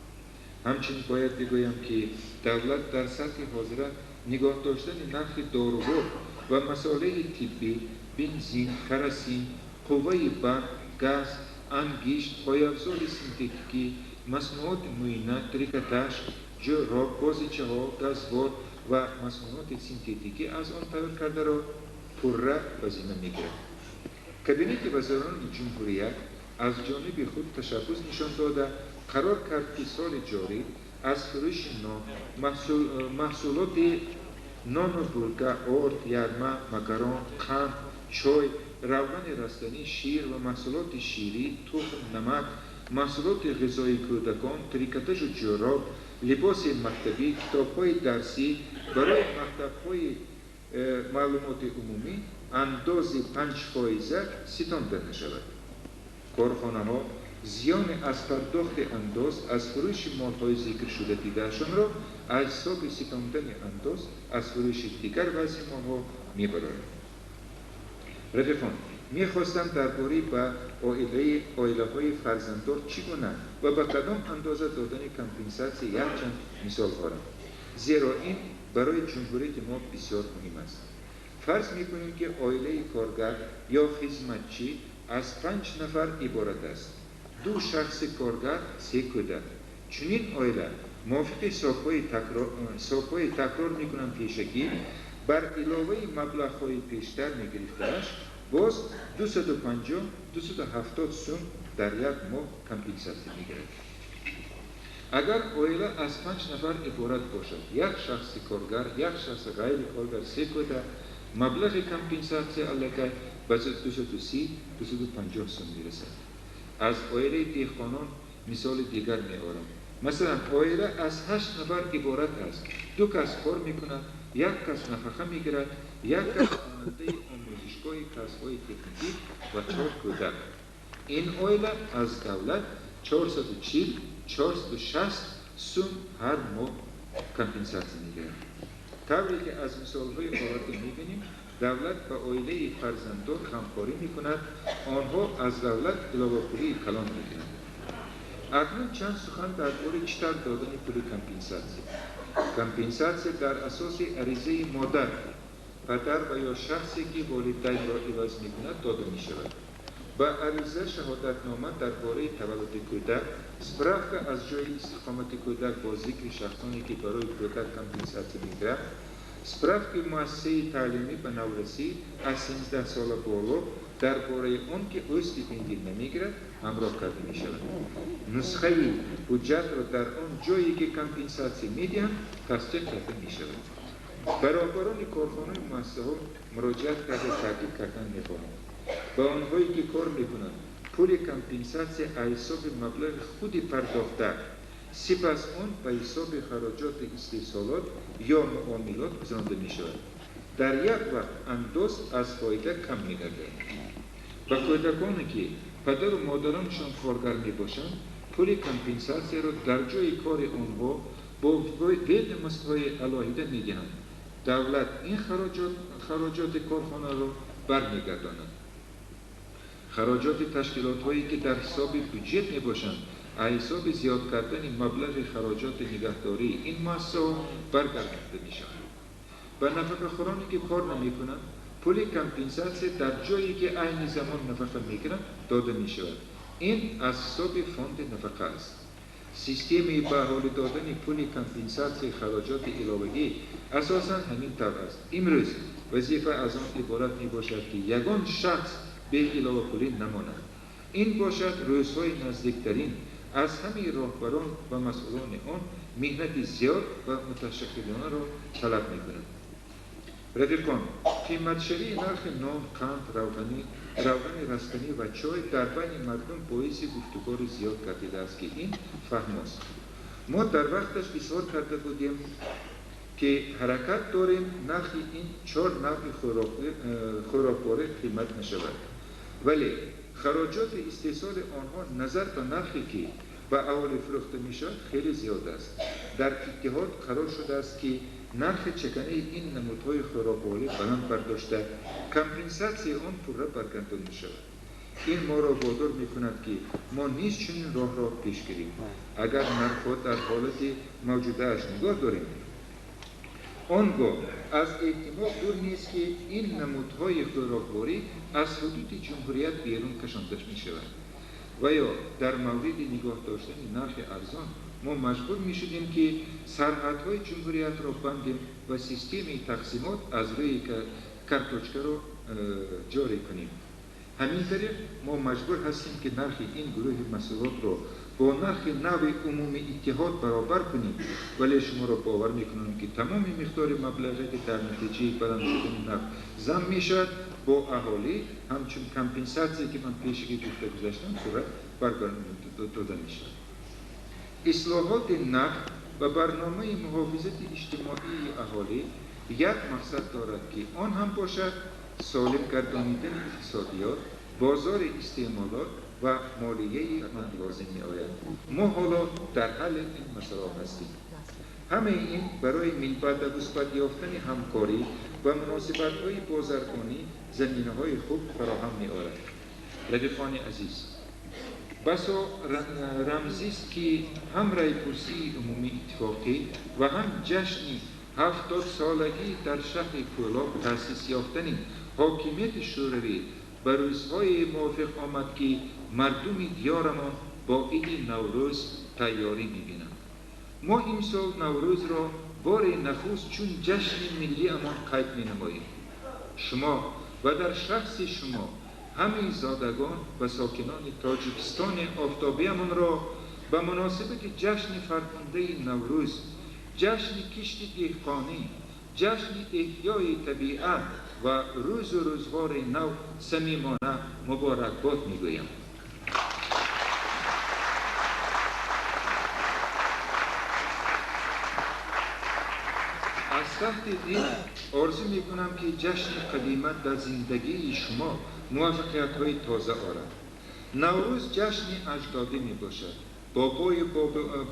Speaker 3: همچنین باید بگویم که دولت در سطح حاضره نگاه داشتن نرخ داروها و مسائل طبی، بنزین، کرosین، قوه برق، گاز، انگشت، پایه‌افزار سنتتیکی، مصنوعات معینه، تریکتاژ، جراب، بازیچه‌ها، گازباد و مصنوعات سنتتیکی از آن تولید کرده را پررا هزینه می‌گیرد. کابینت وزیران جمهوریت از جانب خود تشبث نشان داده قرار کرد که سال جاری از فروش محصولات نان و بولگا، آرد، یرمه، مکرون، قند، چای، روغن رستنی، شیر و محصولات شیری، تخم، نمک، محصولات غذایی کودکان، تریکتاژ و جراب، لباس مکتبی، کتاب‌های درسی برای مکتب‌های معلومات عمومی اندازه 5% ستانده نشود. کارخانه‌ها زیان از پرداخت انداز از فروش مال‌های ذکر شده دیده‌شان را از حساب ستاندن انداز از فروش دیگر وضع مال‌ها می‌برند. رفیقان، می‌خواستم درباره به عائله‌های فرزنددار چگونه و به کدام اندازه دادن کمپنساسیون یک چند مثال آورم، زیرا این برای جمهوریت ما بسیار مهم است. فرض می‌کنیم که عائله کارگر یا خدمتچی از 5 نفر عبارت است. 2 شخص کارگر، 3 کودک. چنین عائله موافق حساب‌های تکرار می‌کنند پیشکی بر علاوه مبلغ‌های بیشتر می‌گرفته‌اش باز 250-270 سوم در یک ماه کمپنساسیون می‌گیرد. اگر عائله از 5 نفر عبارت باشد، 1 شخص کارگر، 1 شخص غیر کارگر، 3 کودک، مبلغ کمپنساسیون علاقه به 230-250 سوم می‌رسد. از عائله دهقانان مثال دیگر می‌آورم. مثلا عائله از 8 نفر عبارت است. 2 کس کار می‌کنند، 1 کس نفقه می‌گیرد، 1 کس خواننده آموزشگاه کسب‌های تکنیکی و 4 کودک. این عائله از دولت 440-460 سوم هر ماه کمپنساسیون می‌گیرد. طوری که از مثال‌های آورده می‌بینیم دولت به عائله فرزنددار غمخواری می‌کند، آنها از دولت علاوه پولی کلان می‌گیرند. اکنون چند سخن درباره چطور دادن پول کمپنساسیون. کمپنساسیون در اساس عریضه مادر، پدر و یا شخصی که والدین را عوض می‌کند داده می‌شود. با عریضه شهادتنامه درباره تولد کودک، سپرافکا از جای استقامت کودک با ذکر شخصانی که برای کودک کامپنساسی میگیرند، سپرافکا مؤسسه تعلیمی به نورسی از 13 سال بالا درباره آن که او استیپندی نمیگیرد همراه کرده می شود. نسخه بودجه را در آن جایی که کامپنساسی میدهند تصدیق کرده می شود. برابران کارخانه مؤسسه ها مراجعت کرده تحقیق کردن می‌خواهند. با آنهایی که کار میکنند پول کامپنساسی حساب مبلغ خودی پرداخته سپس آن به حساب خراجات استحصالات یا معاملات گذرانده می شود. در یک وقت انداز از فایده کم می گردد. با کودکانی که پدر و مادرانشان کارگر می باشند پول کامپنساسی را در جای کار آنها با وید مصرف‌های علاهیده می دهند. دولت این خراجات کارخانه را برمیگرداند. خراجات تشکیلات هایی که در حساب بودجه می باشند حساب زیاد کردن مبلغ خراجات نگهداری این مؤسسه برگردانده می شود. و نفقه خورانی که کار نمی کنند پول کامپنساسی در جایی که عین زمان نفقه می گیرند داده می شود. این از حساب فاند نفقه است. سیستمی بهره دادن پول کامپنساسی خراجات علاوگی اساساً همین طور است. امروز وظیفه از آن عبارت می باشد که یگان شخص به علاوه پولی نماند. این باشد روزهای نزدیکترین از همه راهبران و مسئولان آن مهنت زیاد و متشکلانه را طلب می کنند. رفیقان، قیمت‌شوی نرخ نان، قند، روغن رستنی و چای در بین مردم باعث گفتگو زیاد گردیده است که این فهم است. ما در وقتش اصرار کرده بودیم که حرکت داریم نرخ این 4 نوع خوراکواره قیمت نشود. ولی خراجات استحصال آنها نظر به نرخی که به اهالی فروخته می شود خیلی زیاد است. در اتحاد قرار شده است که نرخ چکنه این نمودهای خوراکواری بلند برداشته کامپنساسی آن پوره برگردان می شود. این ما را وادار می کند که ما نیز چنین راه را پیش گیریم. اگر نرخ در حالت موجوده اش نگاه داریم آنگاه از احتمال دور نیست که این نمودهای خوراکواری از حدود جمهوریت بیرون کشانده می شود. و یا در مورد نگاه داشتن نرخ ارزان ما مجبور می شدیم که سرحدهای جمهوریت را بندیم و سیستم تقسیمات از روی کارتوچکه را جاری کنیم. همین طریق ما مجبور هستیم که نرخ این گروه محصولات را با نرخ نوع عمومی اتحاد برابر کنیم. ولی شما را باور میکنم که تمام مقدار مبلغی که در نتیجه بلند شدن نرخ ضم میشد با اهالی همچون کامپنساسی که من پیشگی گفته گذاشتم صورت داده میشد. اصلاحات نرخ و برنامه محافظت اجتماعی اهالی یک مقصد دارد که آن هم باشد سالم گردانیدن اقتصادیات، بازار استعمالات و مالیه من لازم می آید. ما حالا در حل این مسئله هستیم. همه این برای منفعت مثبت یافتن همکاری و مناسبت‌های بازرگانی زمینه‌های خوب فراهم می آورد. رفیقان عزیز، بسا رمزی است که هم رای‌پرسی عمومی اتفاقی و هم جشن 70 سالگی در شهر کولاب تأسیس یافتن حاکمیت شوروی به روزهای موافق آمد که مردم دیارمان با عید نوروز تیاری می‌بینند. ما امسال نوروز را بار نخست چون جشن ملی امان قید می‌نماییم. شما و در شخص شما همه زادگان و ساکنان تاجیکستان آفتابیمان را به مناسبت جشن فرخنده نوروز، جشن کشت دهقانی، جشن احیای طبیعت و روز و روزگار نو صمیمانه مبارکباد میگویم. از تحت دین آرزو میکنم که جشن قدیمت در زندگی شما موفقیت‌های تازه آرد. نوروز جشن اجدادی می باشد.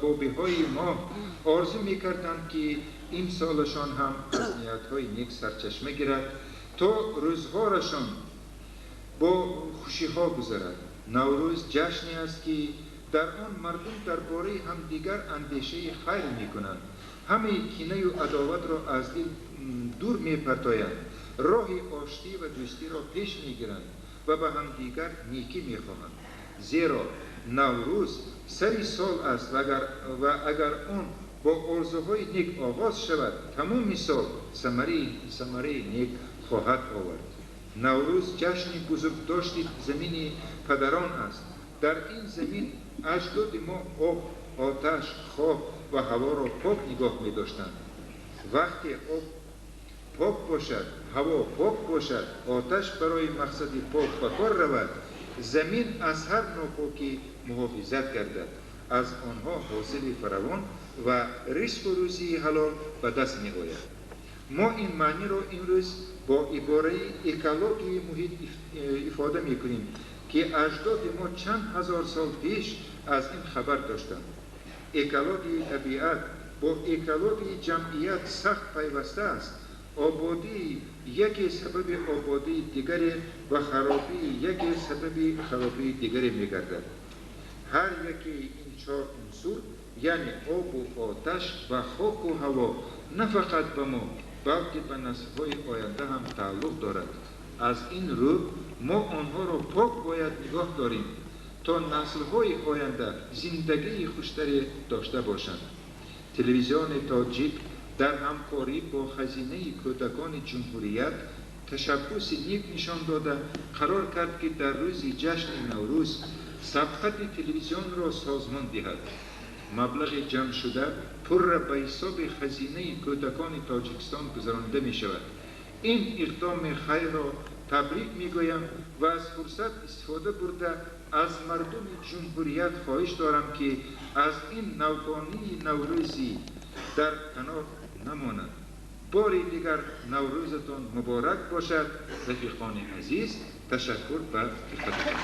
Speaker 3: بابی‌های ما آرزو میکردند که این سالشان هم از نیت‌های نیک سرچشمه گیرد تا روزگارشان با خوشی‌ها گذرد. نوروز جشنی است که در آن مردم درباره همدیگر اندیشه خیر میکنند. همه کینه و عداوت را از دل دور میپرتایند. راه آشتی و دوستی را پیش میگیرند. و به همدیگر نیکی میخواهند. زیرا نوروز سری سال است و اگر آن با آرزوهای نیک آغاز شود تمام سال ثمره نیک خواهد آورد. نوروز جشن بزرگداشت زمین پدران است. در این زمین اجداد ما آب، آتش، خواب و هوا را پاک نگاه می داشتند. وقتی آب پاک باشد، هوا پاک باشد، آتش برای مقصد پاک به کار رود، زمین از هر ناپاکی محافظت گردد. از آنها حاصل فراوان و رزق و روزی حلال به دست می آید. ما این معنی را امروز با عباره اکولوژی محیط ifade می کنیم که اجداد ما چند هزار سال پیش از این خبر داشتند. اکولوژی طبیعت با اکولوژی جمعیت سخت پیوسته است. آبادی یکی سبب آبادی دیگری و خرابی یکی سبب خرابی دیگری می گردد. هر یکی این چهار عنصر یعنی آب و آتش و خاک و هوا نه فقط به ما بلکه به نسل‌های آینده هم تعلق دارد. از این رو ما آنها را پاک باید نگاه داریم تا نسل‌های آینده زندگی خوشتری داشته باشند. تلویزیون تاجیک در همکاری با خزینه کودکان جمهوریت تشبث نیک نشان داده قرار کرد که در روز جشن نوروز سبقت تلویزیون را سازمان دهد. مبلغ جمع شده پر را به حساب خزینه کودکان تاجیکستان گذرانده می شود. این اقدام خیر را تبریک می گویم و از فرصت استفاده برده از مردم جمهوریت خواهش دارم که از این نوگانی نوروزی در کنار نماند. باری دیگر نوروزتان مبارک باشد. رفیقان عزیز، تشکر و دقتتان.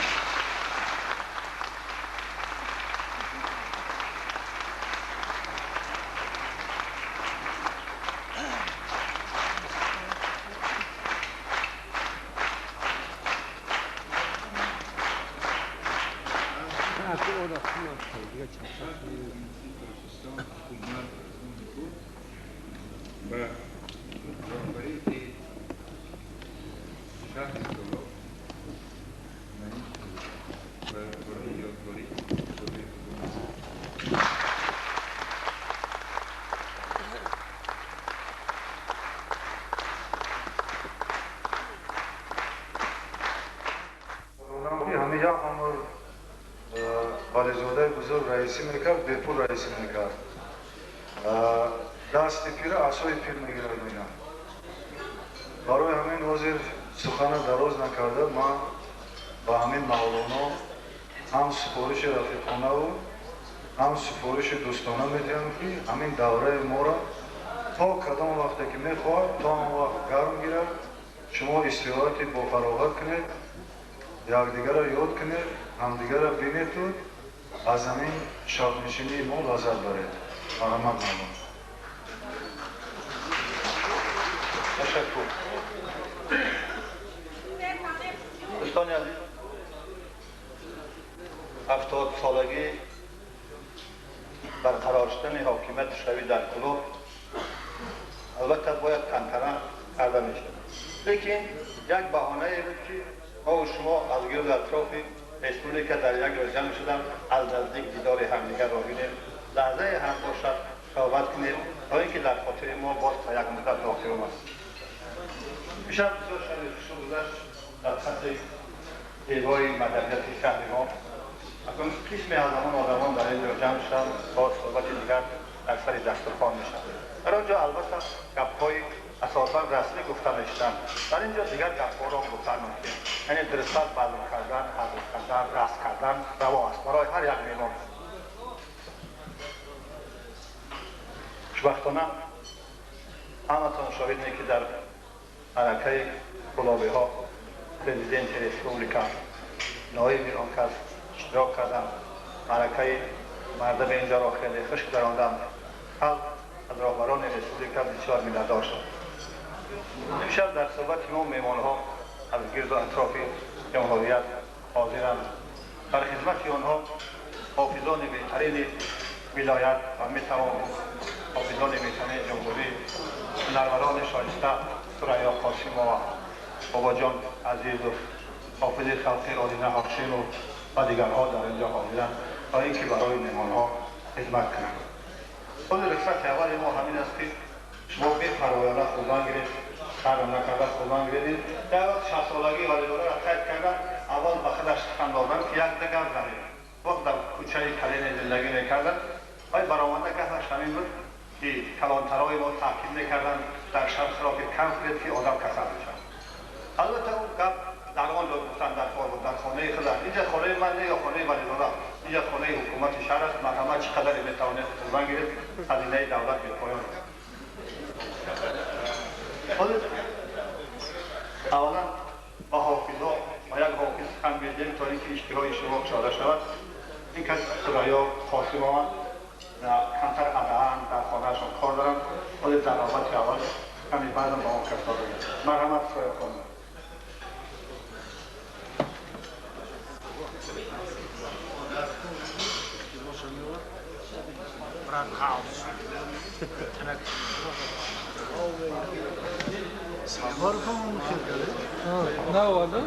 Speaker 4: رئیسی میکرد، بهپور رئیسی میکرد. دست پیره عصای پیر میگیرد میگم. برای همین وزیر سخن دراز نکرده من با همین مولانا هم سفارش رفیقانه و هم سفارش دوستانه میدیم که همین دوره ما را تا کدام وقتی که میخواهد تا اون وقت گرم گیرد شما استراحتی با فراغت کنید، یکدیگر را یاد کنید، همدیگر را بینید و از همین شادنشینی ما لذت برید. مرحمت ممنون.
Speaker 1: تشکر. دوستان عزیز، 70 سالگی برقرار شدن حاکمیت شوی در کلوب البته باید تنطنه کرده میشه، لیکن یک بهانه ای بود که ما و شما از گرد اطراف رسپوبلیکا در یک جا جمع شدم از نزدیک دیدار همدیگر را بینیم، لحظه هم باشد صحبت کنیم تا اینکه در خاطر ما باز تا یک مدت داخل است. میشم بسیار شبیه خوش گذشت در سطح ایوای مدنیت شهر ما. اکنون قسمی از همان آدمان در اینجا جمع شدن با صحبت دیگر در سر دسترخوان میشن. در آنجا البته گپ‌های اساساً رسمی گفته میشدن، در اینجا دیگر گپ‌ها را گفتن ممکن، یعنی درصد بلند کردن، حذف کردن، رسم کردن روا است برای هر یک میلان. خوشبختانه همتان شاهدید که در حرکه گلابی‌ها پرزیدنت رسپوبلیکا نایب آنکس اشتراک کردند. حرکه مردم اینجا را خیلی خوش گذراندند. از راهبران رسپوبلیکا بسیار میله‌دار شد. امشب در صحبت ما میهمان‌ها از گرد و اطراف جمهوریت حاضرند. در خدمت آنها حافظان بهترین ولایت و میتوان حافظان بهترین جمهوری، هنرمندان شایسته ثریا قاسم و بابا جان عزیز و
Speaker 4: حافظ خلقی آدینه هاشم و دیگرها در اینجا حاضرند تا اینکه برای مهمانها خدمت کنند. خود رخصت اول ما همین است که شما بپرایانه خوردن گیرید، کارم نکرده خوردن گیرید. در وقت 60 سالگی والیداره را قید کردن، اول به خودش تکان دادن که یک دگر زنید. وقت در کوچه کلین زندگی میکردن، باید برآمده گفتش همین بود که کلانترهای ما تاکید میکردن در شرق را که کم کنید که آدم کسل میشن. البته اون گپ در آن جا گفتن در خانه خود است. اینجا خانه من نه یا خانه ولیداره، اینجا خانه حکومت شهر است. محکمه چقدر میتواند خوردن گیرید، هزینه دولت به پایان است. اولا با حافظا و یک حافظ هم بیدیم تا اینکه اشتهای شما چاره شود. این که خدایا خاصی با من کمتر ادعان در خانهشان کار دارم، ولی در نوبت اول کمی بعدم با اون کسا بگیم. مرحمت سوی خانم.
Speaker 5: نه والا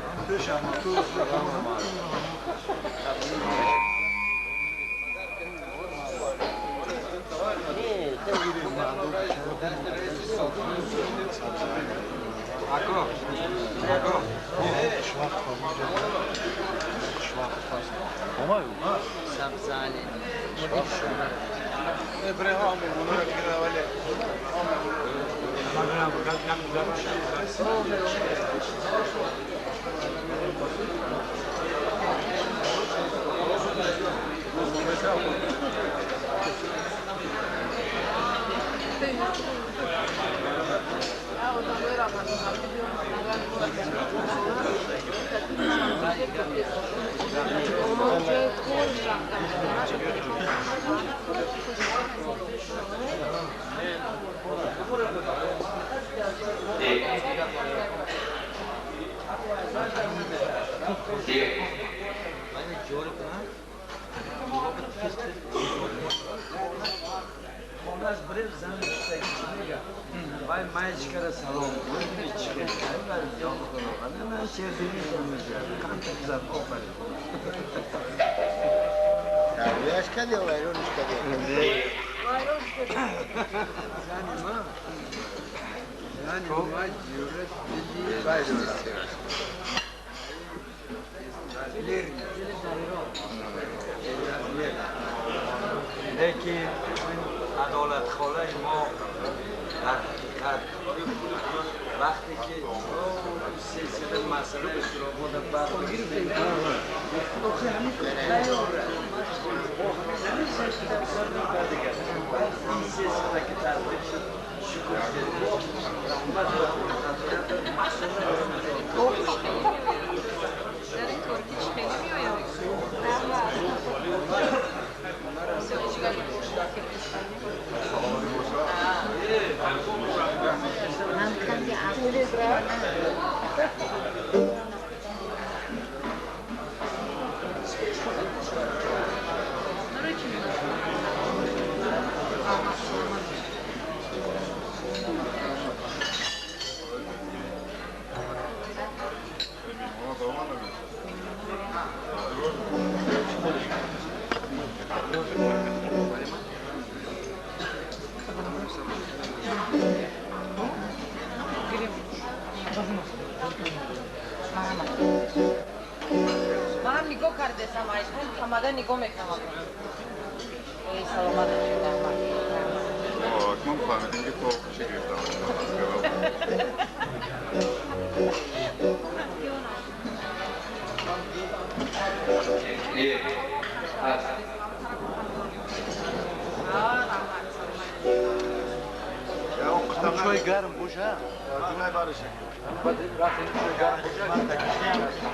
Speaker 5: لیکن عدالت خاله ما در حقیقت وقتی که سلسله مسئله به سراغ برگیری این سلسله که ترتیب شد شکر
Speaker 6: منم نگاه کردم ایشون همه نگاه میکنم. ای سلامت باشید.
Speaker 7: من فهمیدم که تو چی
Speaker 1: گفتم چای گرم باشه. دونه بارشه. رفتیم چای گرم باشه.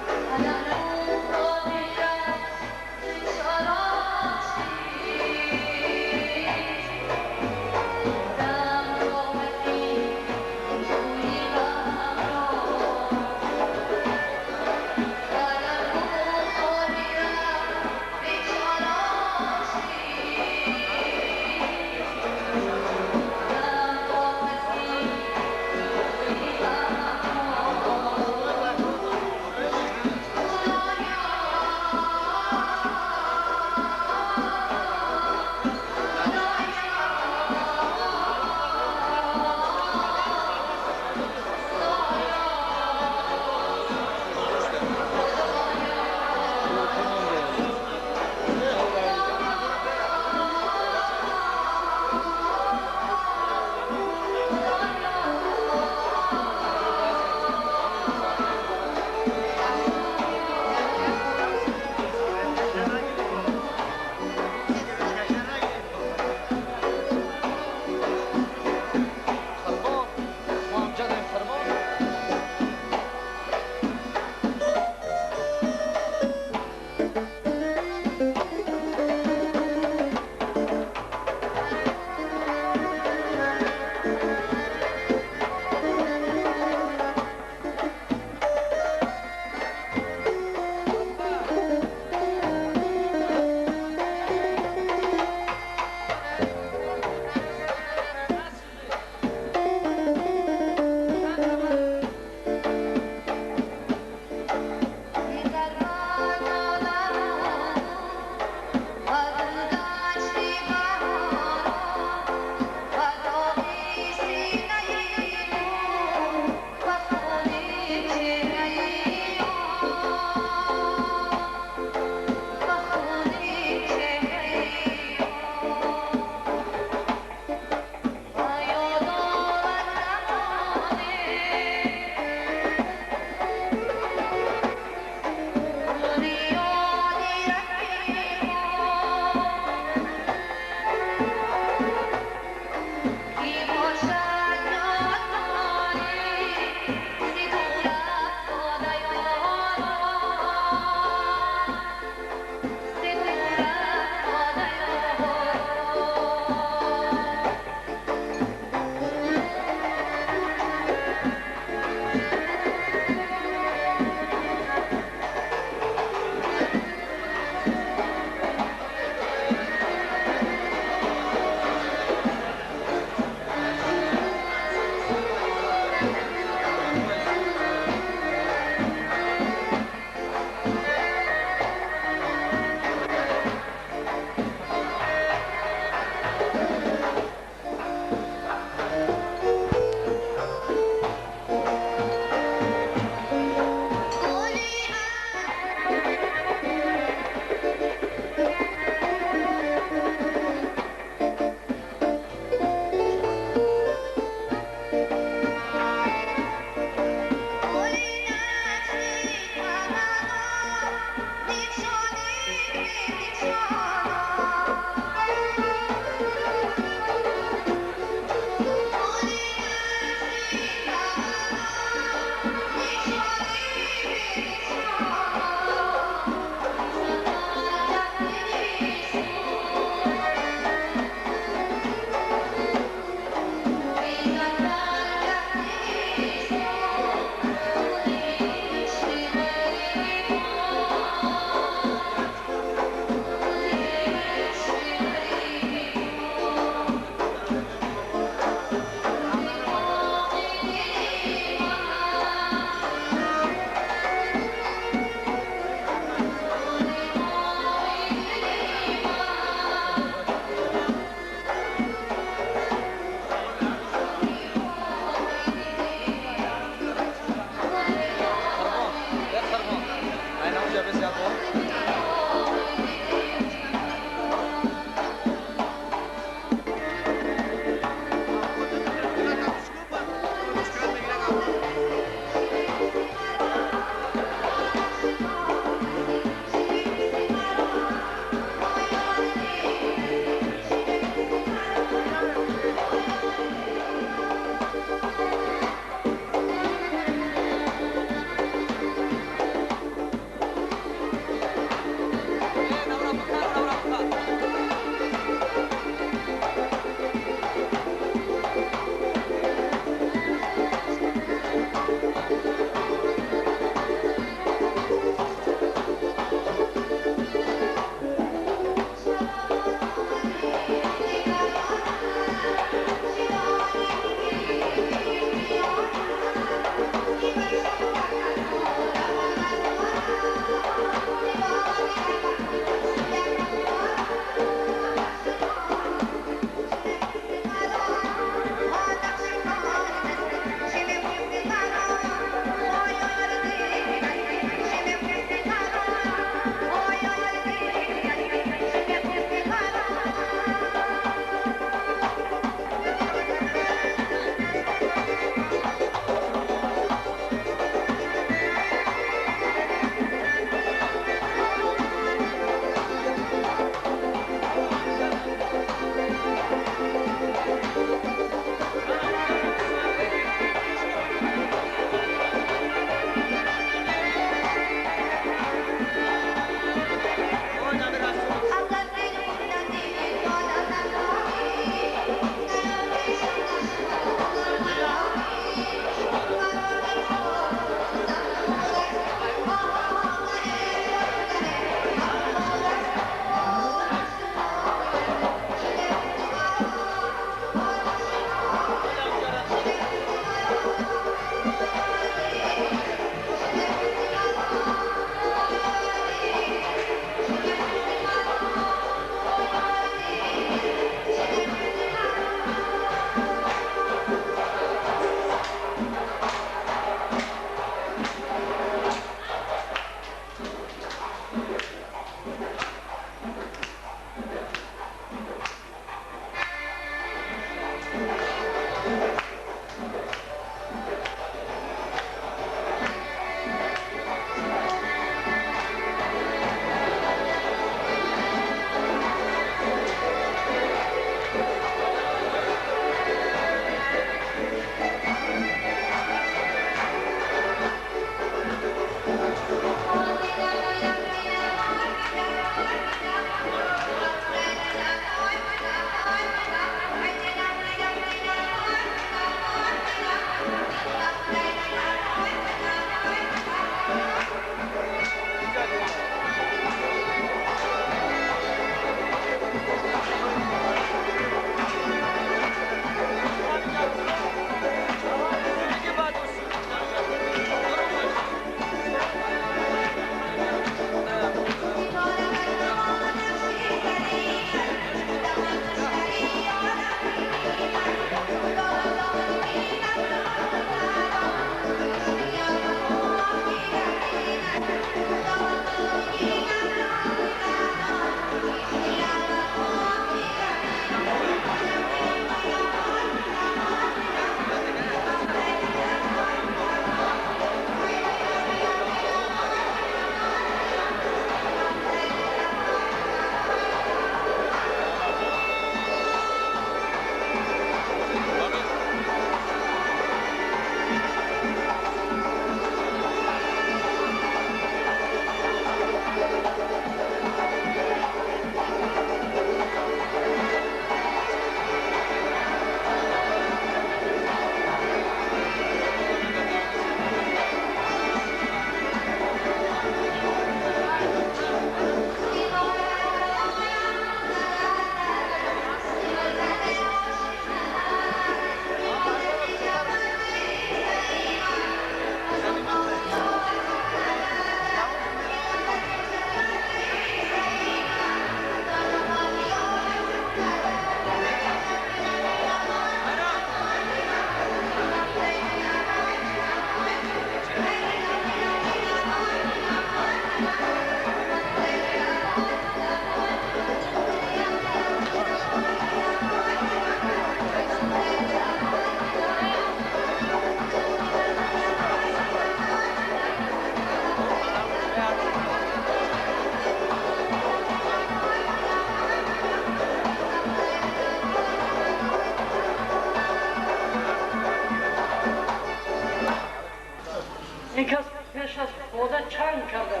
Speaker 8: این کس پیش از خودت چنگ کرده.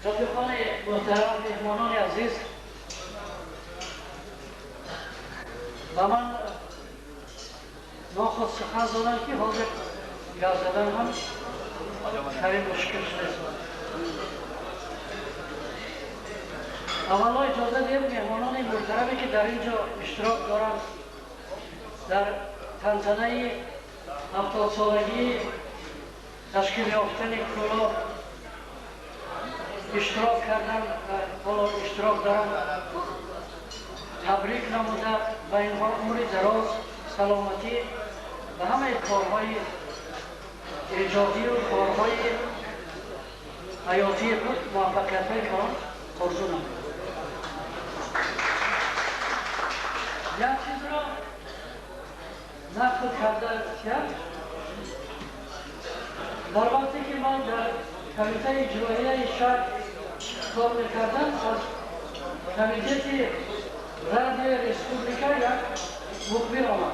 Speaker 8: رفیقان محترم، مهمانان عزیز، و من ناخود سخن زدم که حاضر گاز زدن هم خیلی مشکل شده. اولا اجازه دیم مهمانان محترمی که در اینجا اشتراک دارند در تنتنه 70 سالگی تشکیل یافتن کلاب اشتراک کردن و حالا اشتراک دارن تبریک نموده و اینها عمر دراز، سلامتی و همه کارهای ایجادی و کارهای حیاتی خود موفقیت‌های کار آرزو نموده. یک چیز را نقل کرده کرد. در وقتی که من در کمیته اجرایی شهر کار میکردم، از کمیته رادیو ریسپوبلیکا یک مخبر آمد.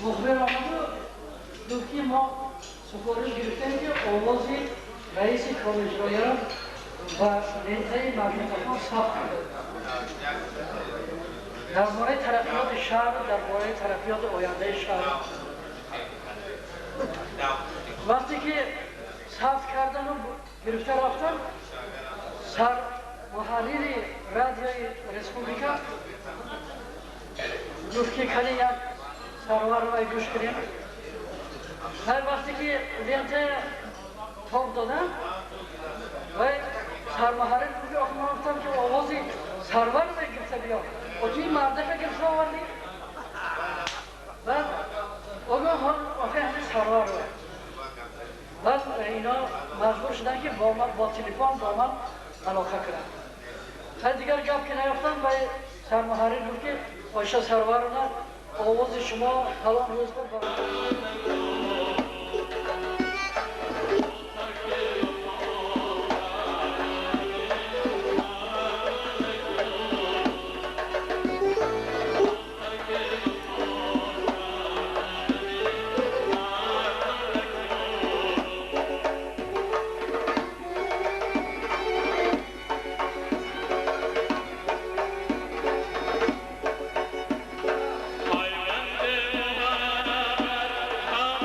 Speaker 8: مخبر آمد و گفت که ما سفارش گرفتیم که آواز رئیس کار اجرایی را و لنته مجموعه ثبت کنید. درباره ترقیات شهر، درباره ترقیات آینده شهر. وقتی که ثبت کردن و گرفته رفتن، سر محرر رادیوی ریسپوبلیکا گفت که کلی یک سرور رو گوش کنیم. هر وقتی که لنته تاب دادن و سر محرر گفت آخه من گفتم که آواز سرور رو گرفته بیا و توی مردک گرفته آوردی و آگه آخه همین سرور رو بعد اینا مجبور شدن که با تلفن با من علاقه کنن. خیلی دیگر گپ که نیفتن و سرمحرر بود که آیشه سرور رو نه آواز شما کلام روز بود.
Speaker 9: I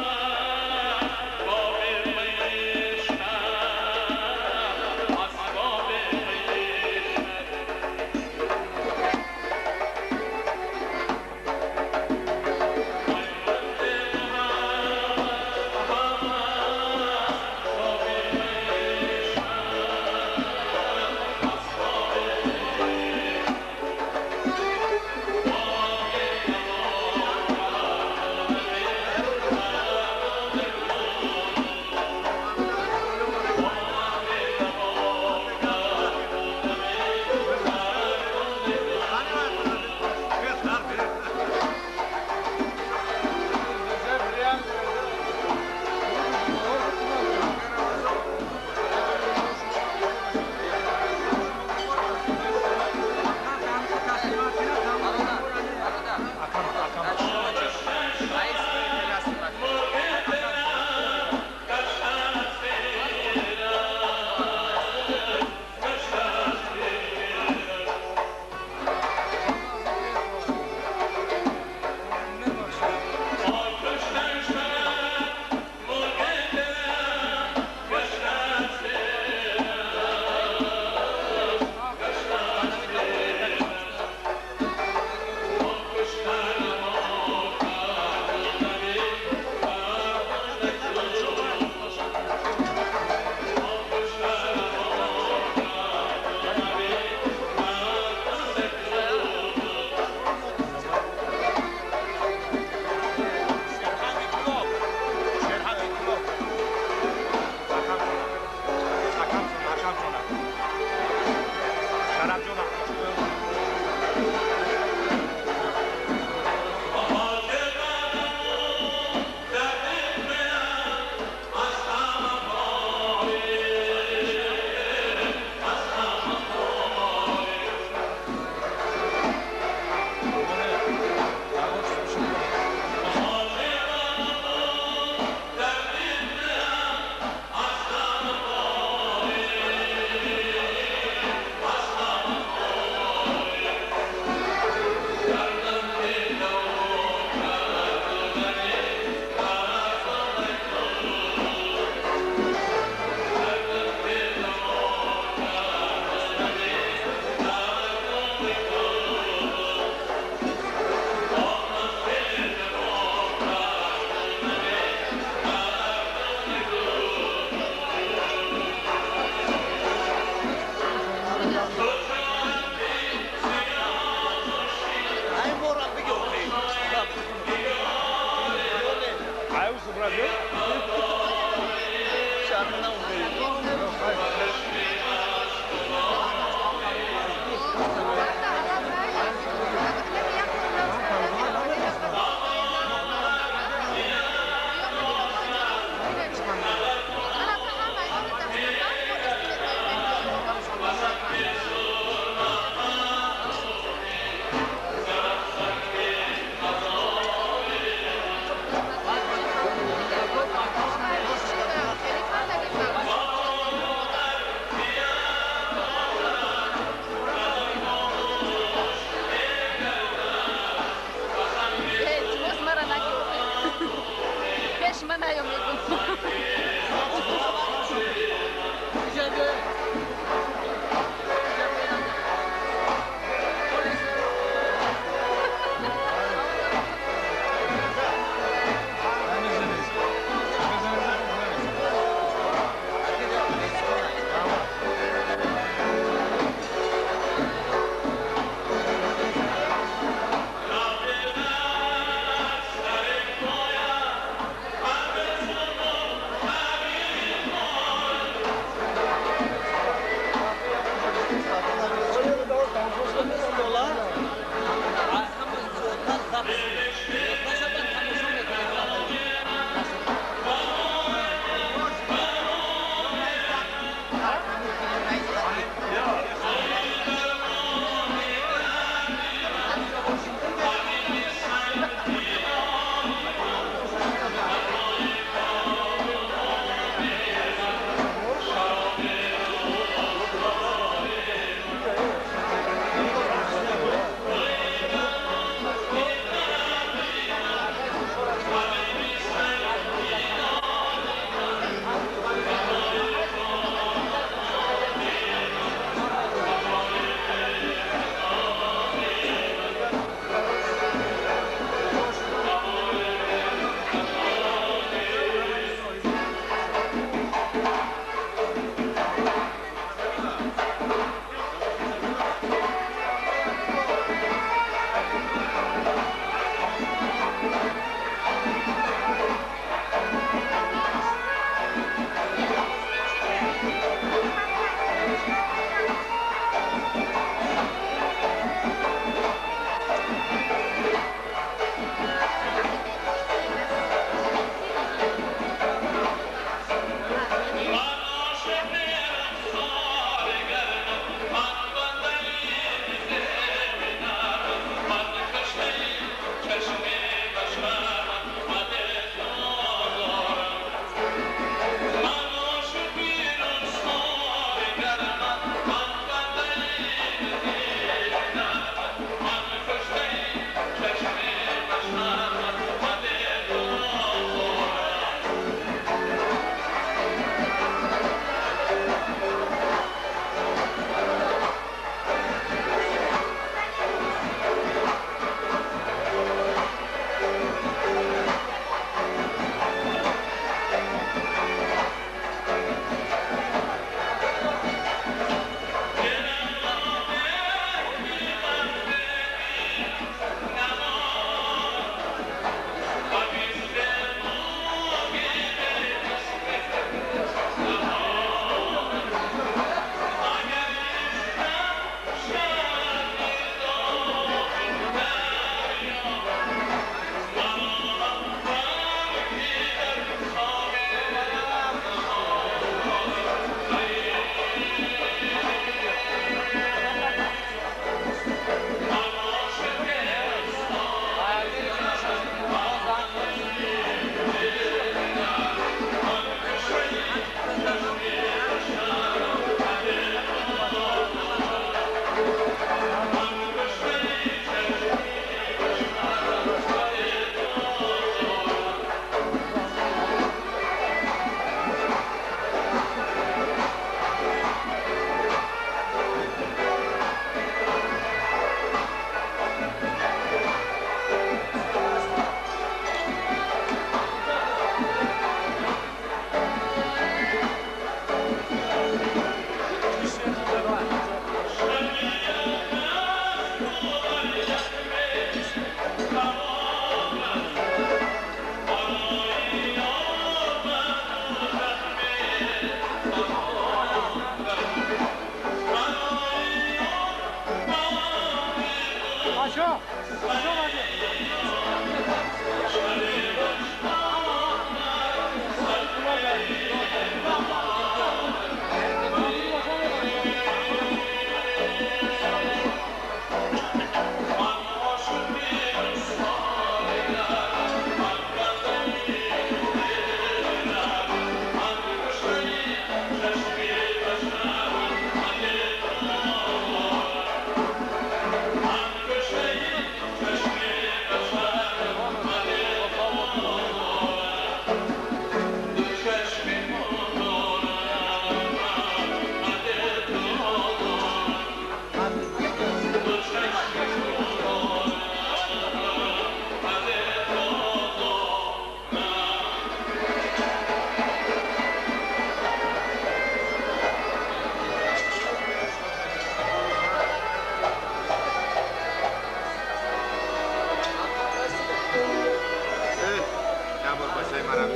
Speaker 3: مرافی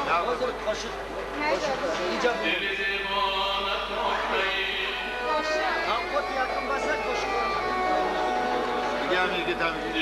Speaker 5: حاضر قاشق اینجا هم خود یکم بسر قاشق
Speaker 3: دیگه هم میگه تمیز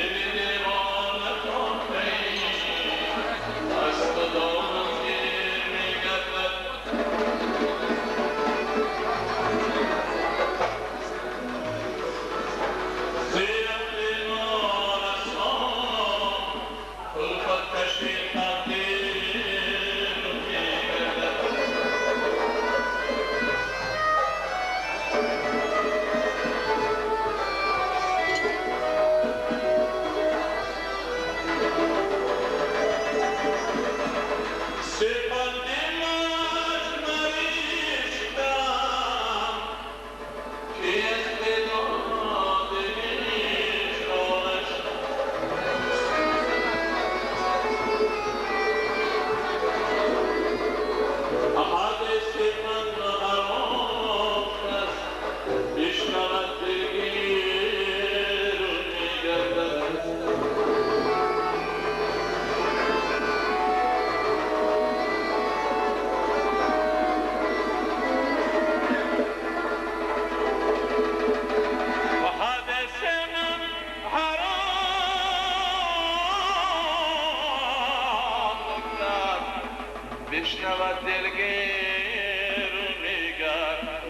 Speaker 9: بشنود دلگیر میگردم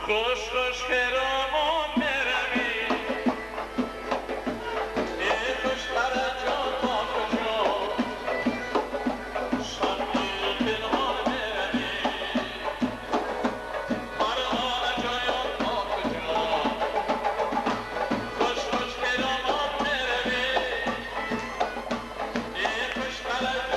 Speaker 9: خوش خوش خیرامون میرمی ای خوش برجان ما کجا شمی پنهان میرمی مرهان جایان ما کجا خوش خوش خیرامون میرمی ای خوش برجان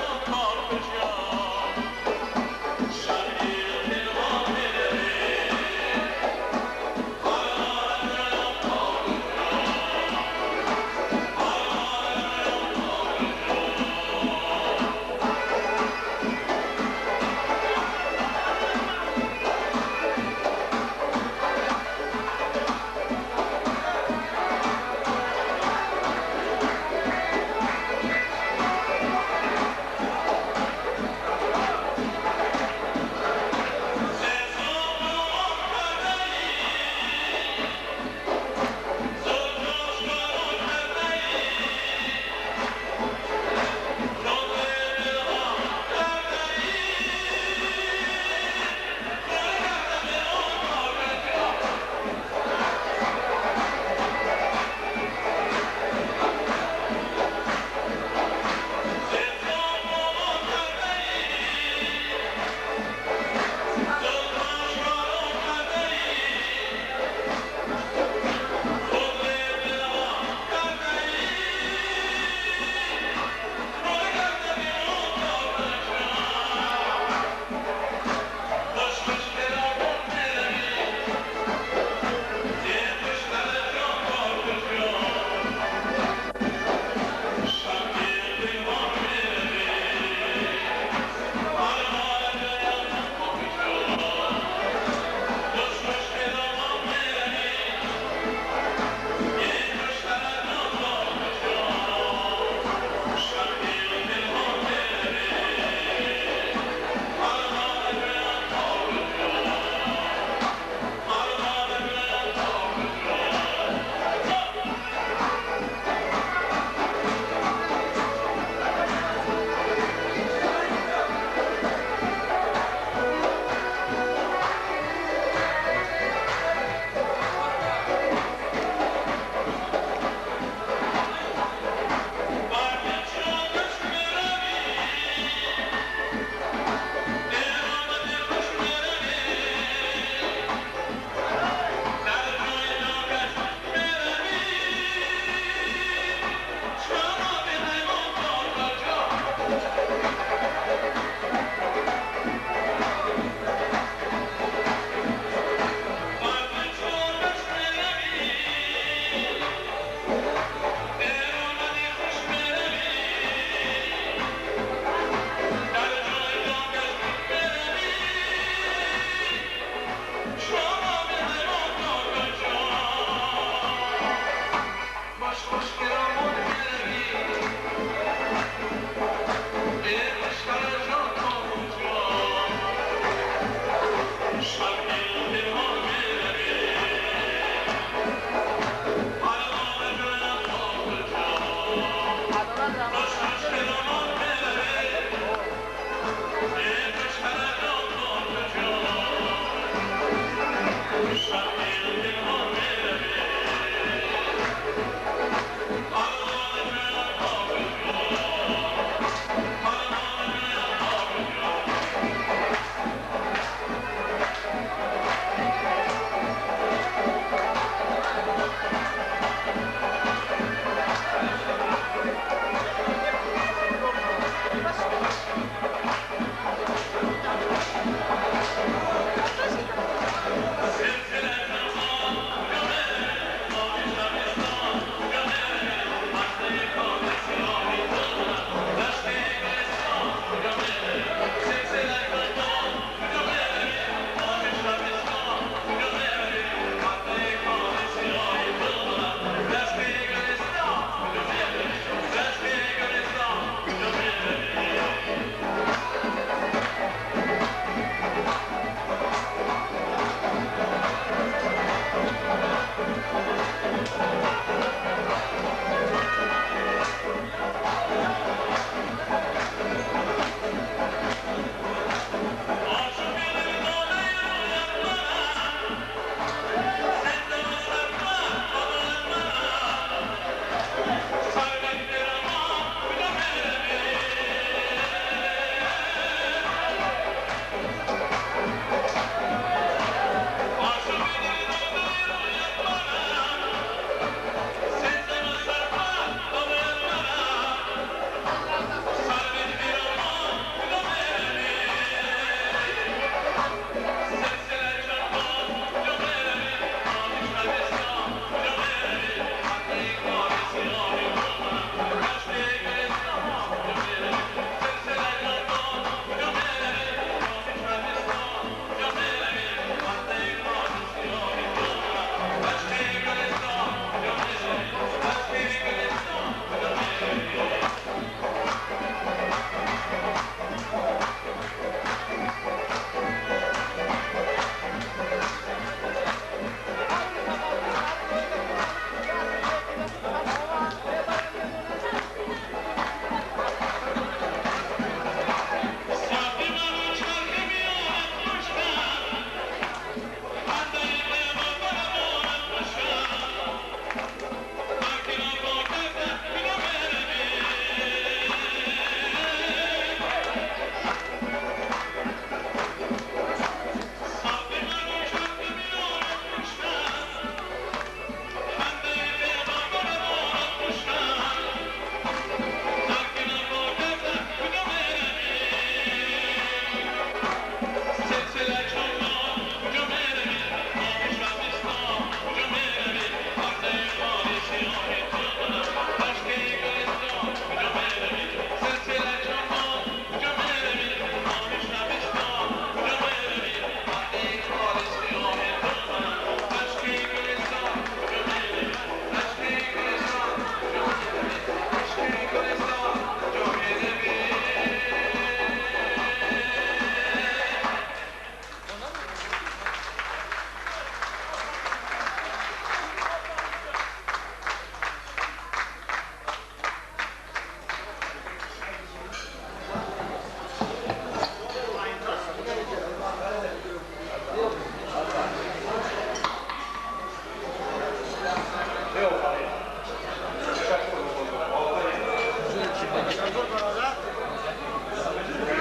Speaker 4: بیافرین.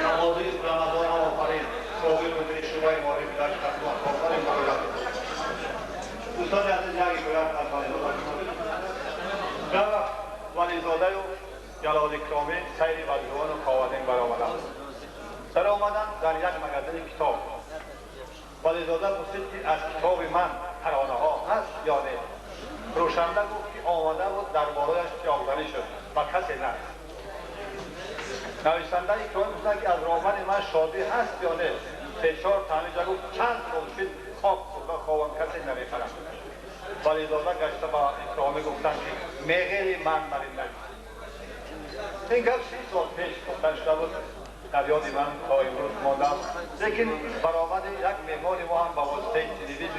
Speaker 4: نمازی رمضان آفرین. صحبی مدیر شبای ماری بیداش خطوان. آفرین مارد. دوستان عزیز یکی باید آفرین. ولیزاده و جلال اکرامی سیر ولیزان و خوادین برآمدند. سر آمدن در یک مگزین کتاب. ولیزاده پرسید که از کتاب من ترانه ها هست یا نه؟ روشنده گفت که آمده و درباره‌اش جاودانی شد و کسی نه. نویسنده اکرامی گفت که از رامن من شادی هست یا نه؟ سه چهار تانیجه گفت چند خورشید خواب و خوابم کسی نمی‌خرد. ولیزاده گشته با اکرامی گفتند که میغیلی من مرینده. این گفت 30 سال پیش گفتن شده بود در یاد من تا امروز مانده است. لیکن برآمد یک مهمان ما هم با واسطه تلویزیون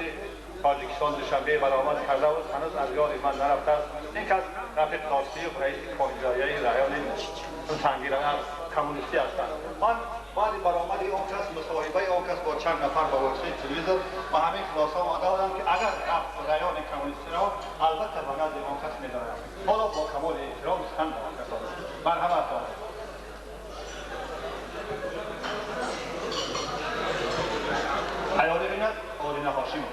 Speaker 4: تاجیکستان دوشنبه برآمد کرده بود، هنوز از یاد من نرفته است. این کس رفیق تاسیف رئیس کنگره‌ای رایان تنگیران کمونیستی هستند. من بعد برآمد اون کس مصاحبه اون کس با چند نفر با واسطه تلویزیون و همین خلاصه آمده بودم که اگر رفت رایان کمونیستی را البته به نزد اون کس می‌دارم. حالا با کمال احترام سخن به آن کسان مرحمت دارم. حیالی بیند آرینه هاشمی.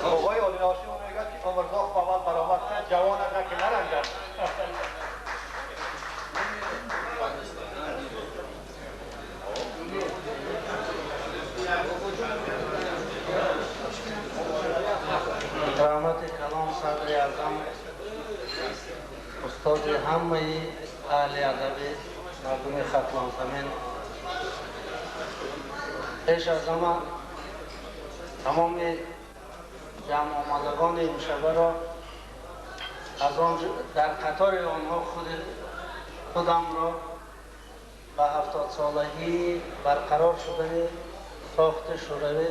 Speaker 4: آقای آرینه هاشمی میگه که عمرزاق اول برآمد کرد جوان از که نرنجد.
Speaker 10: رحمت کلام صدر اعظم استاد همه اهل ادب مردم ختلان زمین، پیش از همه تمام جمع آمدگان این شبه را از آن در قطار آنها خودم را به 70 سالگی برقرار شدن ساخت شوروی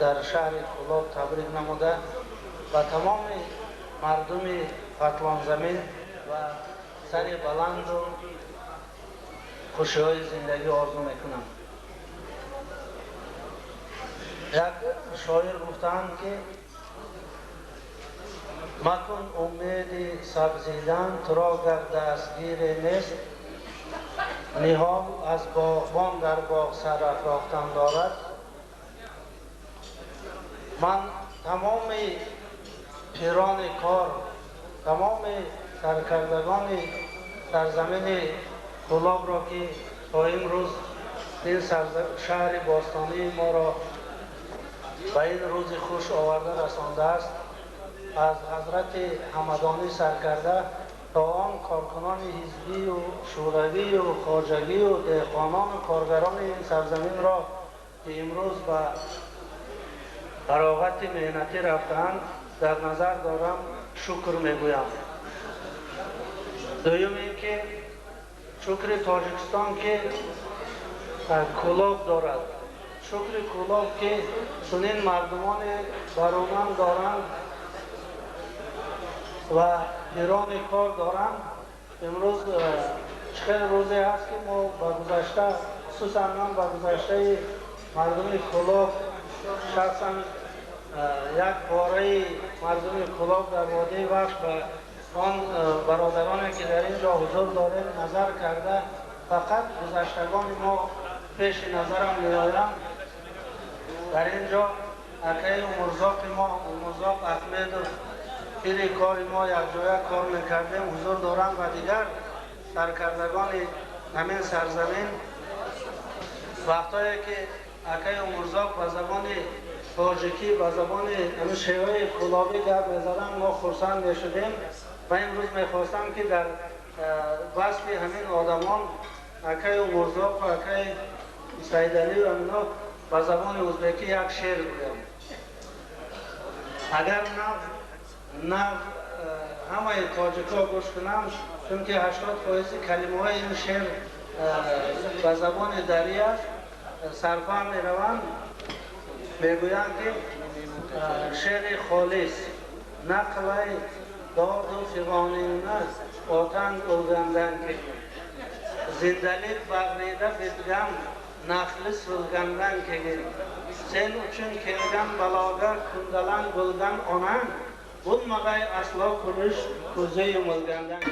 Speaker 10: در شهر کلاب تبریک نموده و تمام مردم ختلان زمین و سر بلند و خوشی‌های زندگی آرزو میکنم. یک شاعر گفتند که مکن امید سبزیدن تو را گر دستگیر نیست، نهال از باغبان در باغ سر افراختن دارد. من تمام پیران کار، تمام سرکردگان سرزمین کلاب را که تا امروز این شهر باستانی ما را به این روز خوش آورده رسانده است، از حضرت همدانی سرکرده تا آن کارکنان حزبی و شوروی و خواجگی و دهقانان و کارگران این سرزمین را که امروز به فراغت مهنتی رفتند در نظر دارم، شکر میگویم. دوم اینکه شکر تاجیکستان که کلاب دارد، شکر کلاب که چنین مردمان برومند دارند و ایران کار دارند. امروز چه روزی هست که ما به گذشته، خصوصا من به گذشته مردم کلاب شخصا یک باره مردم کلاب در وادی بخش به آن برادرانی که در اینجا حضور داریم نظر کرده، فقط گذشتگان ما پیش نظرم می‌آیم. در اینجا اکای مرزاق ما، مرزاق احمد و پیر کار ما یک جای کار میکردیم حضور دارم و دیگر سرکردگان همین سرزمین. وقتایی که اکای مرزاق به زبان تاجیکی به زبان همین شیوه کلابی گپ می‌زدن ما خرسند می‌شدیم و امروز می‌خواستم که در وصف همین آدمان اکای مرزاق و اکای سیدعلی و اینا به زبان ازبکی یک شعر بگویم. اگر نه همه تاجیکا گوش کنم، چون که 80% کلمه های این شعر به زبان دری است، صرفا میروند میگویند که شعر خالص نقل داد و فغانین است آتن اوگندن که zindalik bag'rida bitgan nafli so'lgandan keyin sen uchun kelgan baloga kundalang bo'lgan onang bo'lmag'ay aslo ko'rish ko'zi yumilgandan.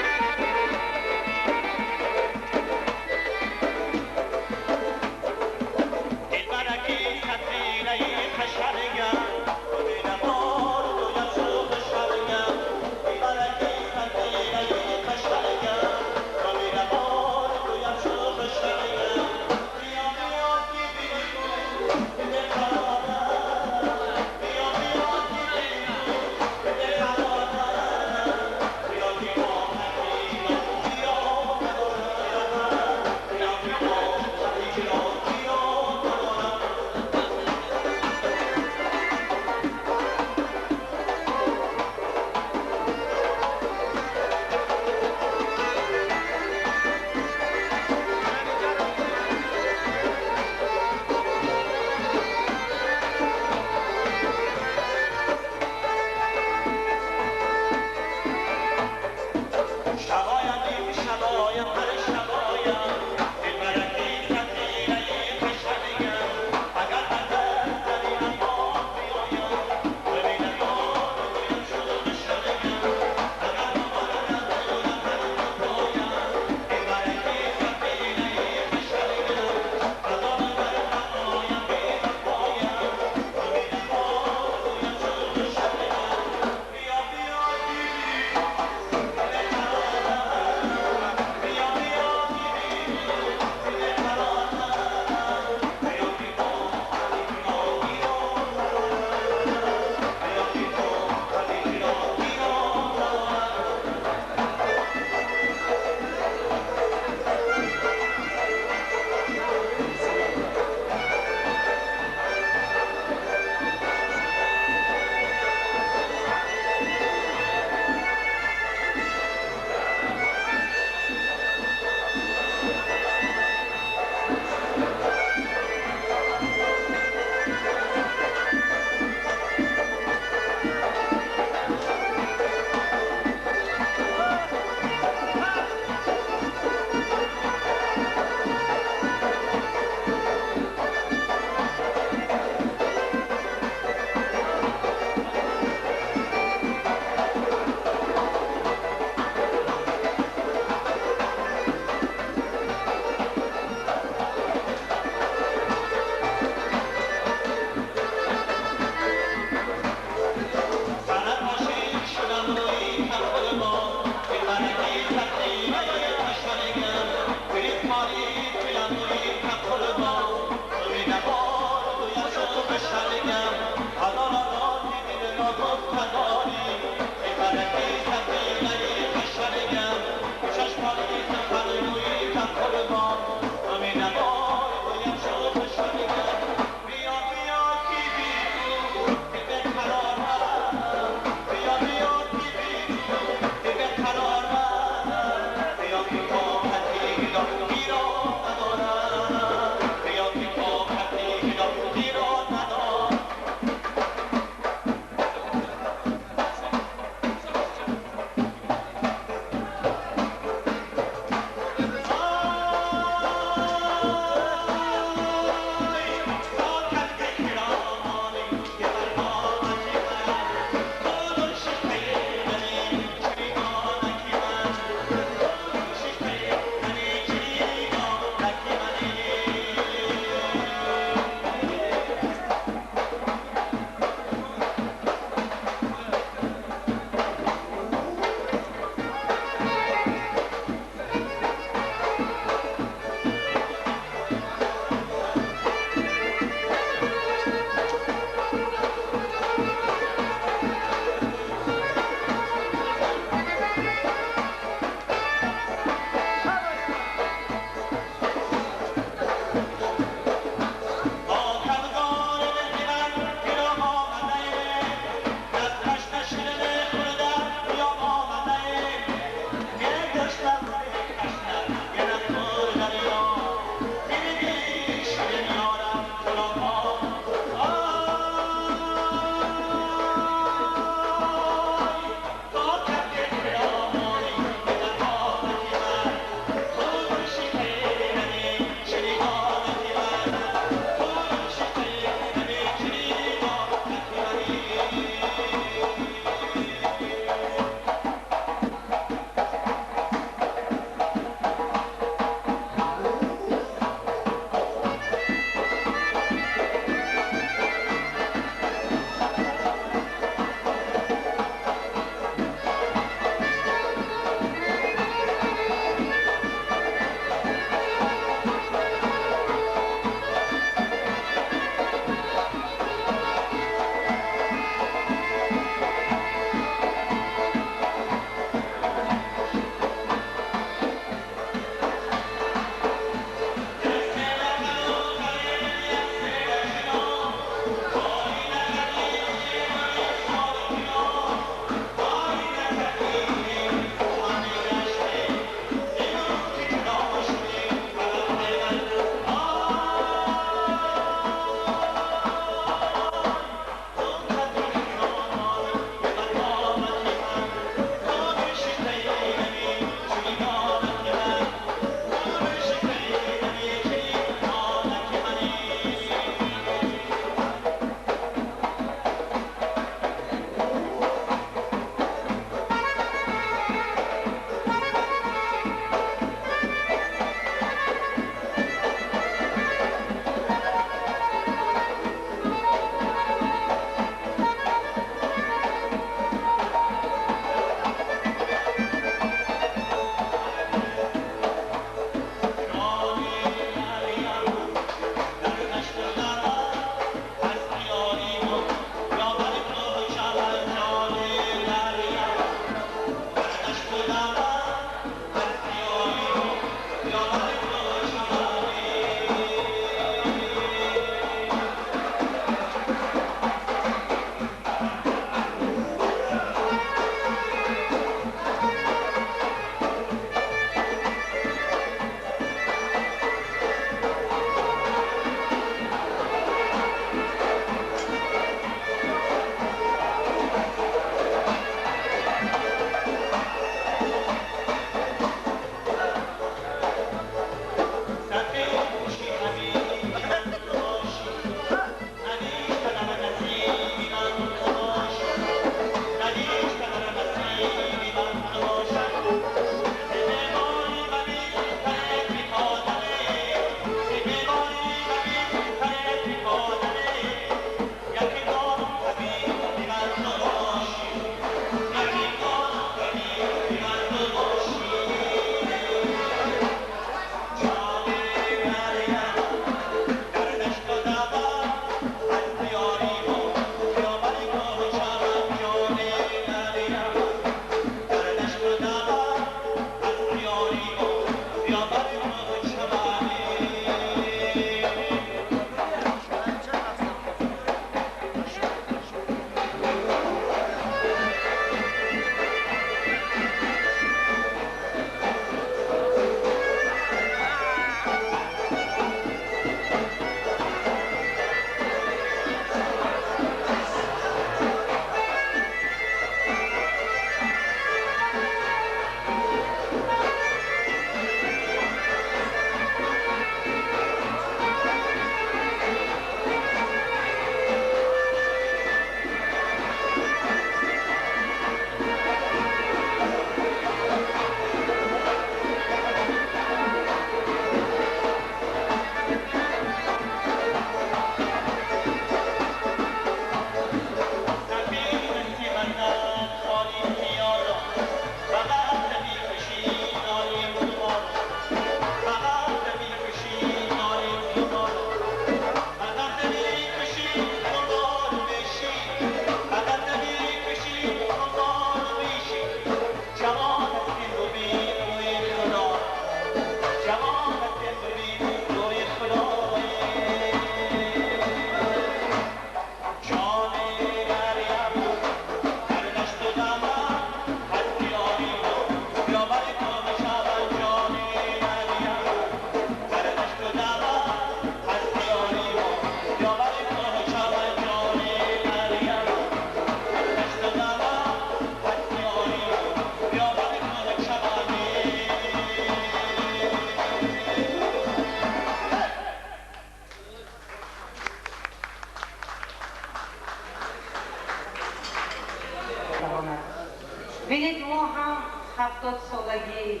Speaker 11: ببینید ما هم 70 سالگی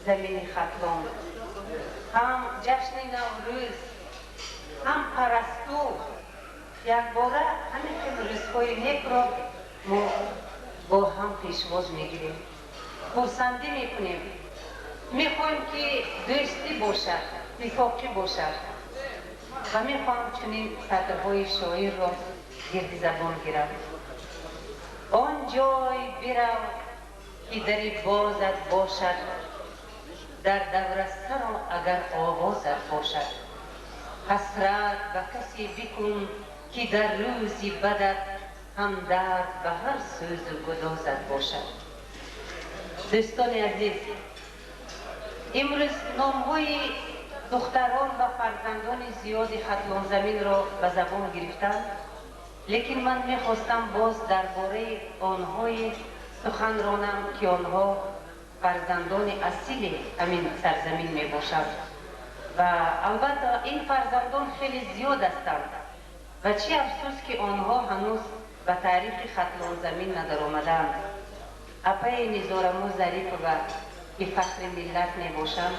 Speaker 11: زمین ختلان، هم جشن نوروز، هم پرستو، یک باره همین روزهای نیک را ما با هم پیشواز میگیریم، خورسندی میکنیم، میخوایم که دوستی باشد، اتفاقی باشد و میخوایم چنین سطرهای شاعر را گرد زبان گیرم. آن جای برم که در بازت باشد، در دورستان اگر آوازت باشد، حسرت به کسی بکن که در روزی بدت هم درد به هر سوز و گدازت باشد. دوستان عزیز، امروز نامهای دختران و فرزندان زیاد ختلان زمین را به زبان گرفتند، لیکن من میخواستم باز درباره آنهای سخن رانم که آنها فرزندان اصیل همین سرزمین میباشند و البته این فرزندان خیلی زیاد هستند و چه افسوس که آنها هنوز به تاریخ ختلان زمین ندر آمدند. اپای نزارمو ظریف و که فخر ملت میباشند،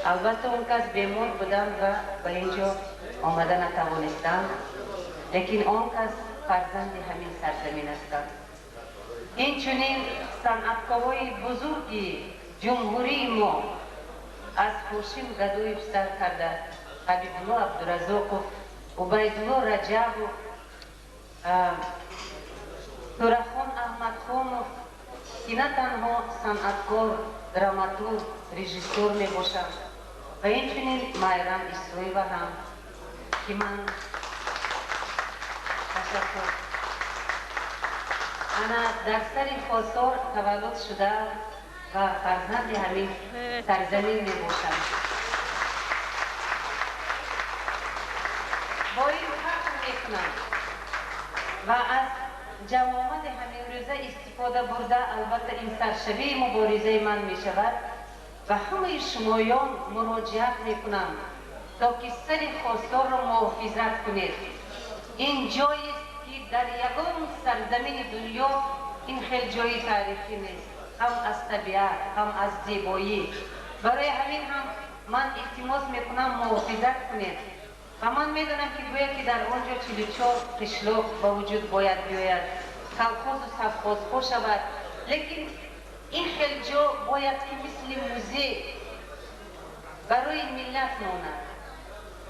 Speaker 11: البته اون کس بیمار بودند و به اینجا آمده نتوانستند، لیکن آن کس فرزند همین سرزمین هستند. این چنین صنعتکارهای بزرگی جمهوری ما از خورشید گدوی سر کرده، حبیب الله عبدالرزاق و عبیدالله رجب و تورخان احمدخان که نه تنها صنعتکار، دراماتورگ، رژیسور می باشند و اینچنین مایران اسرائیل و هم که من تشکر انا در سر خواستار تولد شده و فرزند همین سرزمین می باشند. با این فخر میکنم و از جوامد همین روزه استفاده برده. البته این سرشبه مبارزه من می شود و همه شمایان مراجعت می کنم تا که سر خواستار را محافظت کنید. این جایی است که در یگان سرزمین دنیا این خیلی جای تاریخی نیست، هم از طبیعت هم از زیبایی. برای همین هم من التماس می کنم محافظت کنید و من میدونم که گویا که در آنجا 44 قشلاق با وجود باید بیاید، کلخاز و سبخازها شود، لیکن این خیلی جا باید که مثل موزه برای ملت ماند.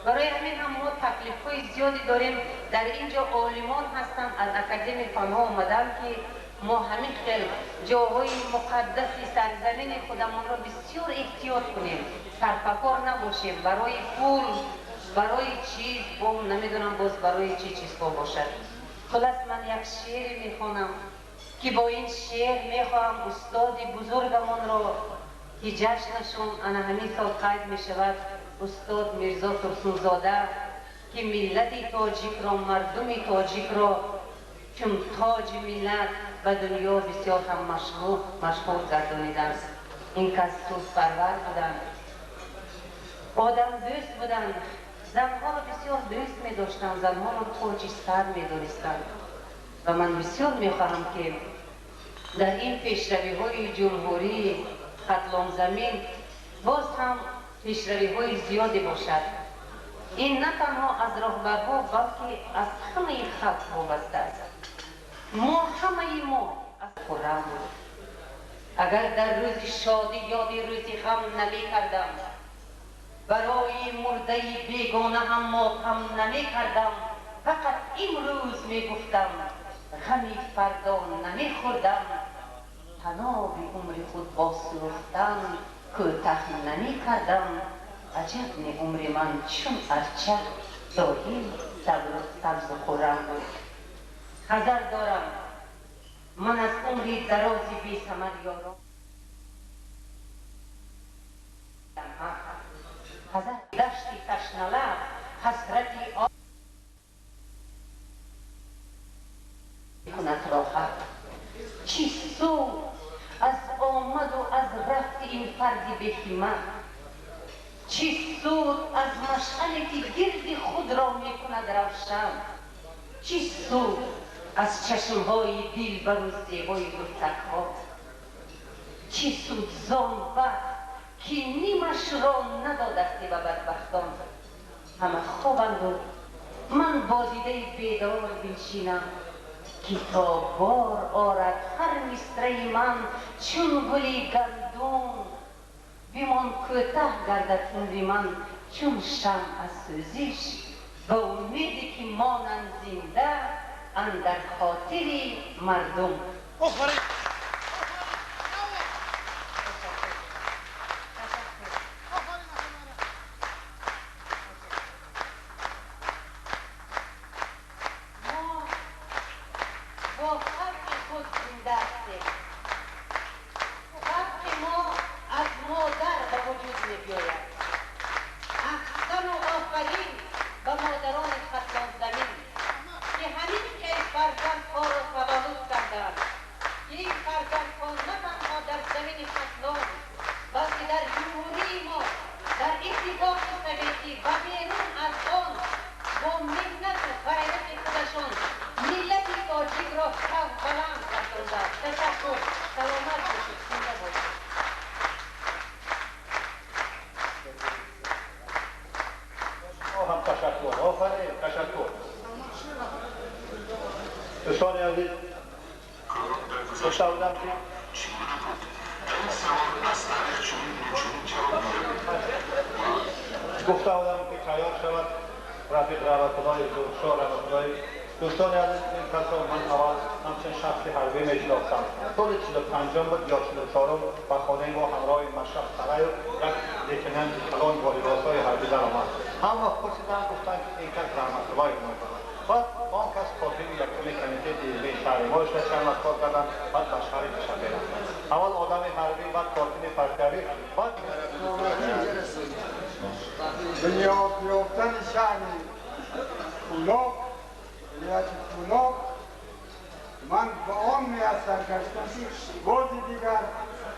Speaker 11: برای همین هم ما تکلیف‌های زیادی داریم. در اینجا عالمان هستند از اکادمی فنها آمدن که ما همین خیلی جاهای مقدس سرزمین خودمان را بسیار احتیاط کنیم، سرفکار نباشیم برای پول، برای چیز نمیدونم باز برای چی چیزها باشد. خلاص من یک شعر میخوانم که با این شعر میخواهم استاد بزرگمان را که جشنشون انا همین سال قید میشود، استاد میرزا ترسونزاده که ملت تاجیک را، مردم تاجیک را چون تاج ملت و دنیا بسیار هم مشهور گردانیدند. این کس سوز پرور بودند، آدم دوست بودند، زنها را بسیار دوست می داشتند، زنها را تاج سر می دانستند و من بسیار می خواهم که در این پیشروی های جمهوری ختلان زمین باز هم پیشروی های زیادی باشد. این نه تنها از رهبرها بلکه از همه خلق وابسته است. ما از خرم بود. اگر در روز شادی یاد روزی غم نمی کردم، برای مرده بیگانه هم ماتم نمی کردم، فقط امروز می گفتم غمی فردا نمی خوردم، تناب عمر خود با سوختن کوتاه نمی کردم، عجب نی عمر من چون ارچه دایم سبز و خورم بود. حذر دارم من از عمری درازی بی ثمر یارم، حذر دشتی تشنه حسرتی آب کند راحت. چی سود از آمد و از رفت این فرد به همت؟ چی سود از مشعلی که گرد خود را می کند روشن؟ چی سود از چشمهای دلبر و زیبای گلتک‌ها. چه سود زان وقت که نیمش را ندادستی به بدبختان. همه خوابند و من با دیده بیدار بنشینم که تا بار آرد هر مصرع من چون گلی گندم بیمان کوتاه گردد عمر من چون شمع از سوزش با امیدی که مانند زنده اندر خاطر مردم.
Speaker 4: دوستان عزیز گفته بودم که تیار شود رفیق رحمت‌الله دکتر رحمت‌الله. دوستان عزیز این کسا من اول همچنین شخصی حربی میشناختم. سال 45 بود یا 44 با خانه ما همراه مشرف سرای یک لیتننت کلان با لباس‌های حربی در آمد. همه پرسیدن گفتن که این کس رحمت‌الله ما. بعد آن کس کاتب یکم کمیته دیلوی شهری ما شد چند کار کردن بعد به شهر تشبه رفتن. اول آدم حربی بعد کاتب فرقیابی بعد
Speaker 12: بنیاد یافتن شهر فولاد ولایت فولاد من به آن میسر گشتم که باز دیگر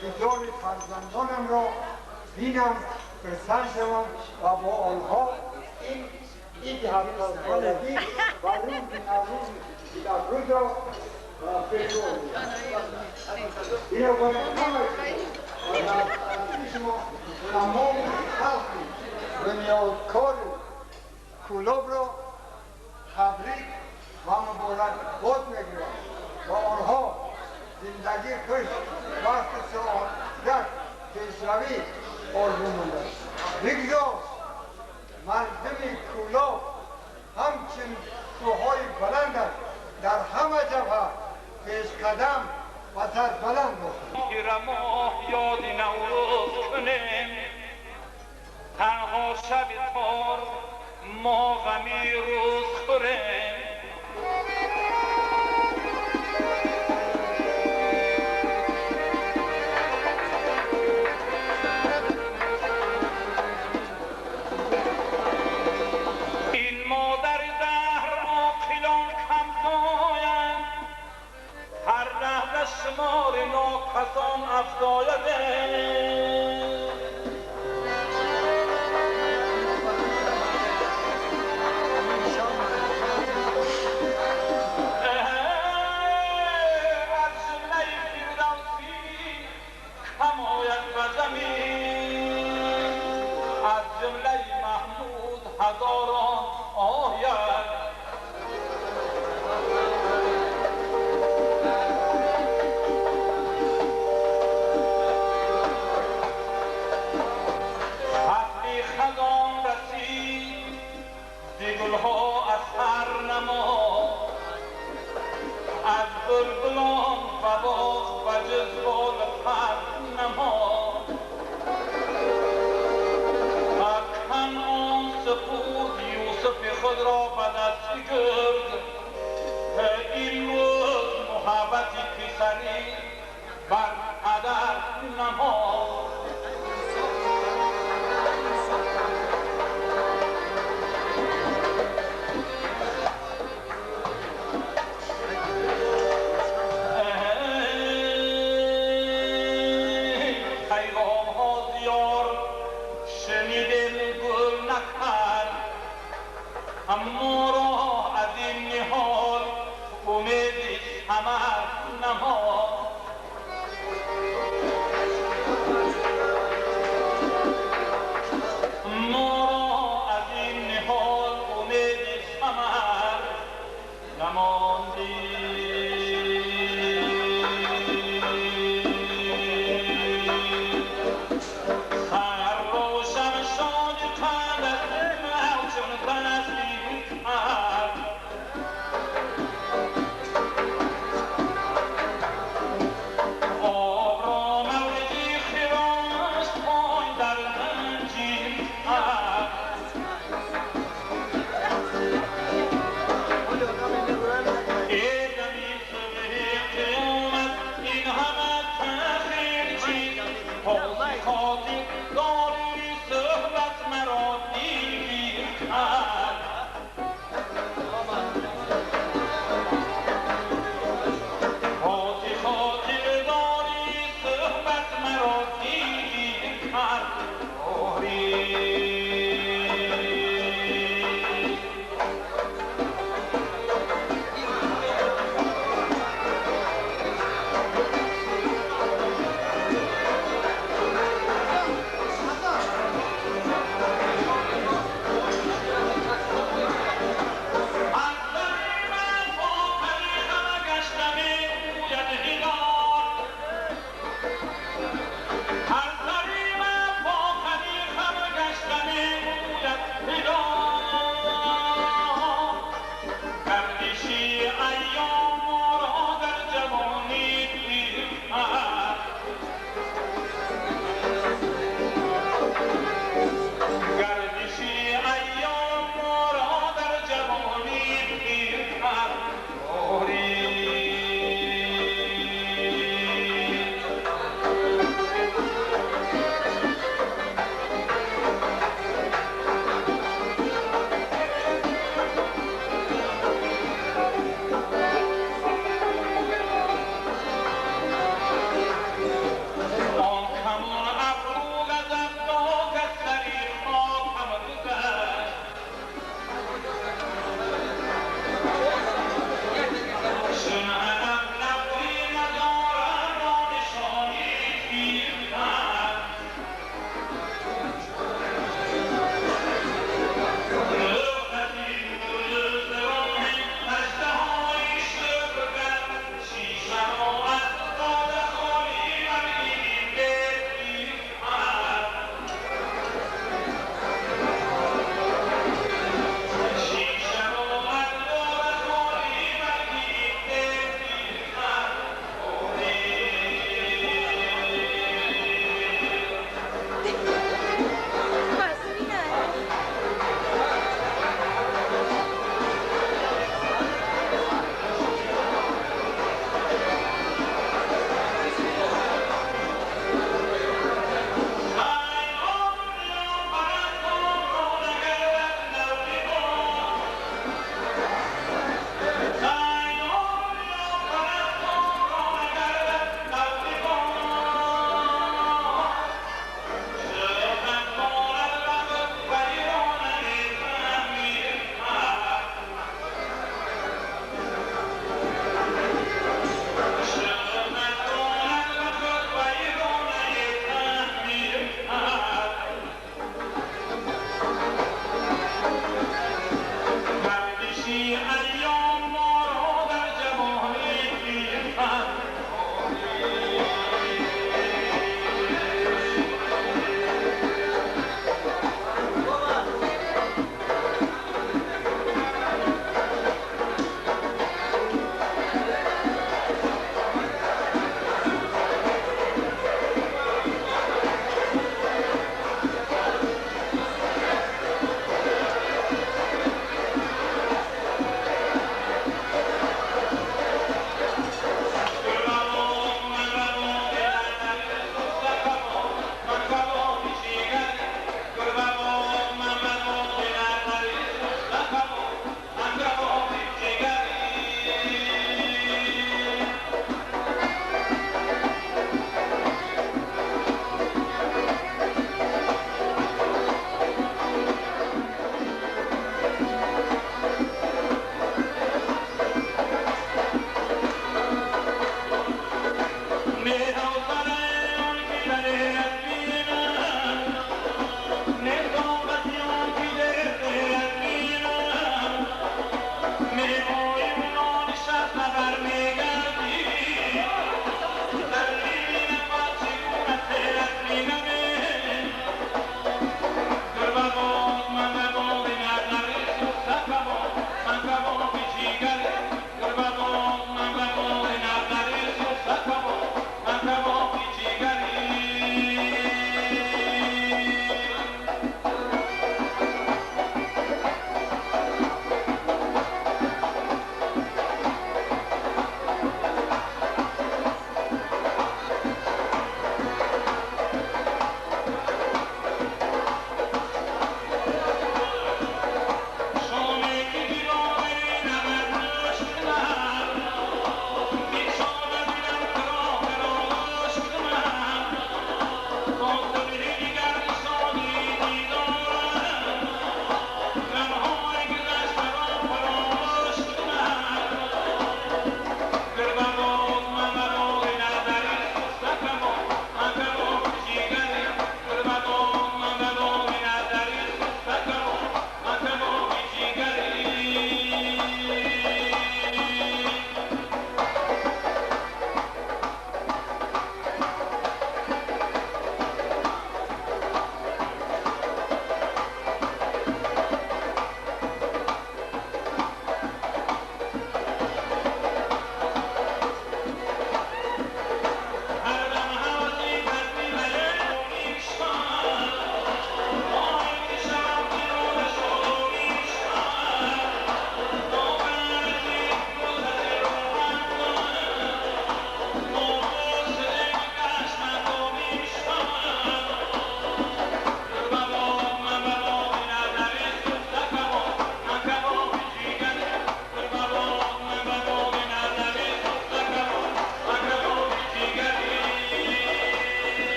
Speaker 12: دیدار فرزندانم را بینم پسر شوم و با آنها این عید هفتاد سالگی و روز را بجور این رو باید همه شما تمام خلقی بنیادکار کلوب را تبریک و مبارک باد میگیرم با آنها زندگی خوش وقت سعادت پیشروی آرزو مانده بگذار مردم کلوب همچون کوههای بلند است در همه جبهه پیش قدم و سر بلند باشد.
Speaker 9: گیرما یاد نوروز کنیم تنها شب تار ما غمی روز خوریم این مادر دهر عاقلان کم داید هر لحظه شمار ناکسان افزایده از جمله محمود هزاران آید نماندی سر روشن شد قدر چون تصدیق کرد آب را موردی خیراش پای در زنجیر کرد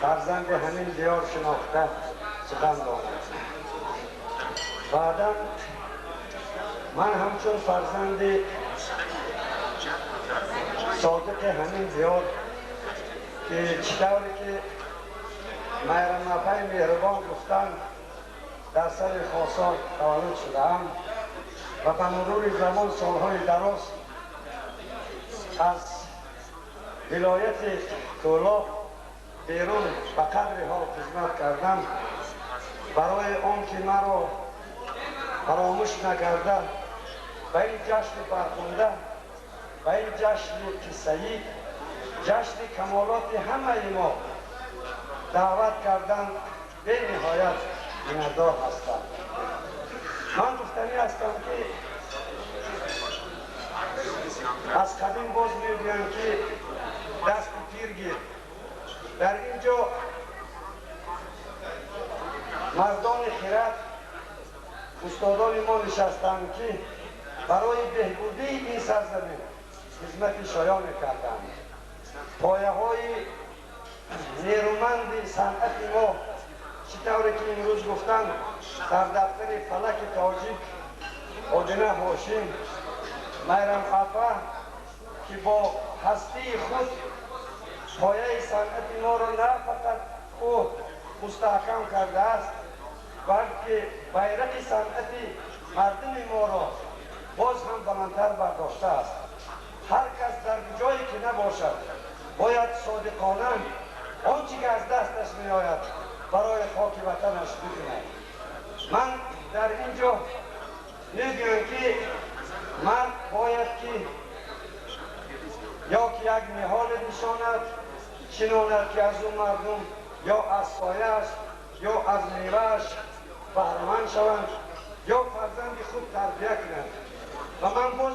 Speaker 10: فرزند همین دیار شناخته سخن دارم. بعدا من همچون فرزند صادق همین دیار که چطوری که مهرم نفعی مهربان گفتن در سر خاصات تولد شدم و به مرور زمان سالهای دراز از ولایت طولا بیرون به قدر حال خدمت کردم. برای آن که مرا فراموش نکرده به این جشن فرخنده، به این جشن کسایی، جشن کمالات همه ما دعوت کردن به نهایت میندار هستم. من گفتنی هستم که از قدیم باز میگویم که دست پیر گیر. در اینجا مردان خرد استادان ما نشستند که برای بهبودی این سرزمین خدمت شایان کردند. پایه های نیرومند صنعت ما چطوری که امروز گفتند در دفتر فلک تاجیک آدینه هاشم مهرم افه که با هستی خود پایه صنعت ما را نه فقط خود مستحکم کرده است بلکه بیرق صنعت مردم ما را باز هم بلندتر برداشته است. هر کس در جایی که نباشد باید صادقانه آنچه که از دستش میآید برای خاک وطنش بکند. من در اینجا میگویم که مرد باید که یا که یک نهال نشاند چناند که از اون مردم یا از سایه‌اش یا از میوه‌اش بهره‌مند شوند یا فرزند خود تربیت کنند. و من باز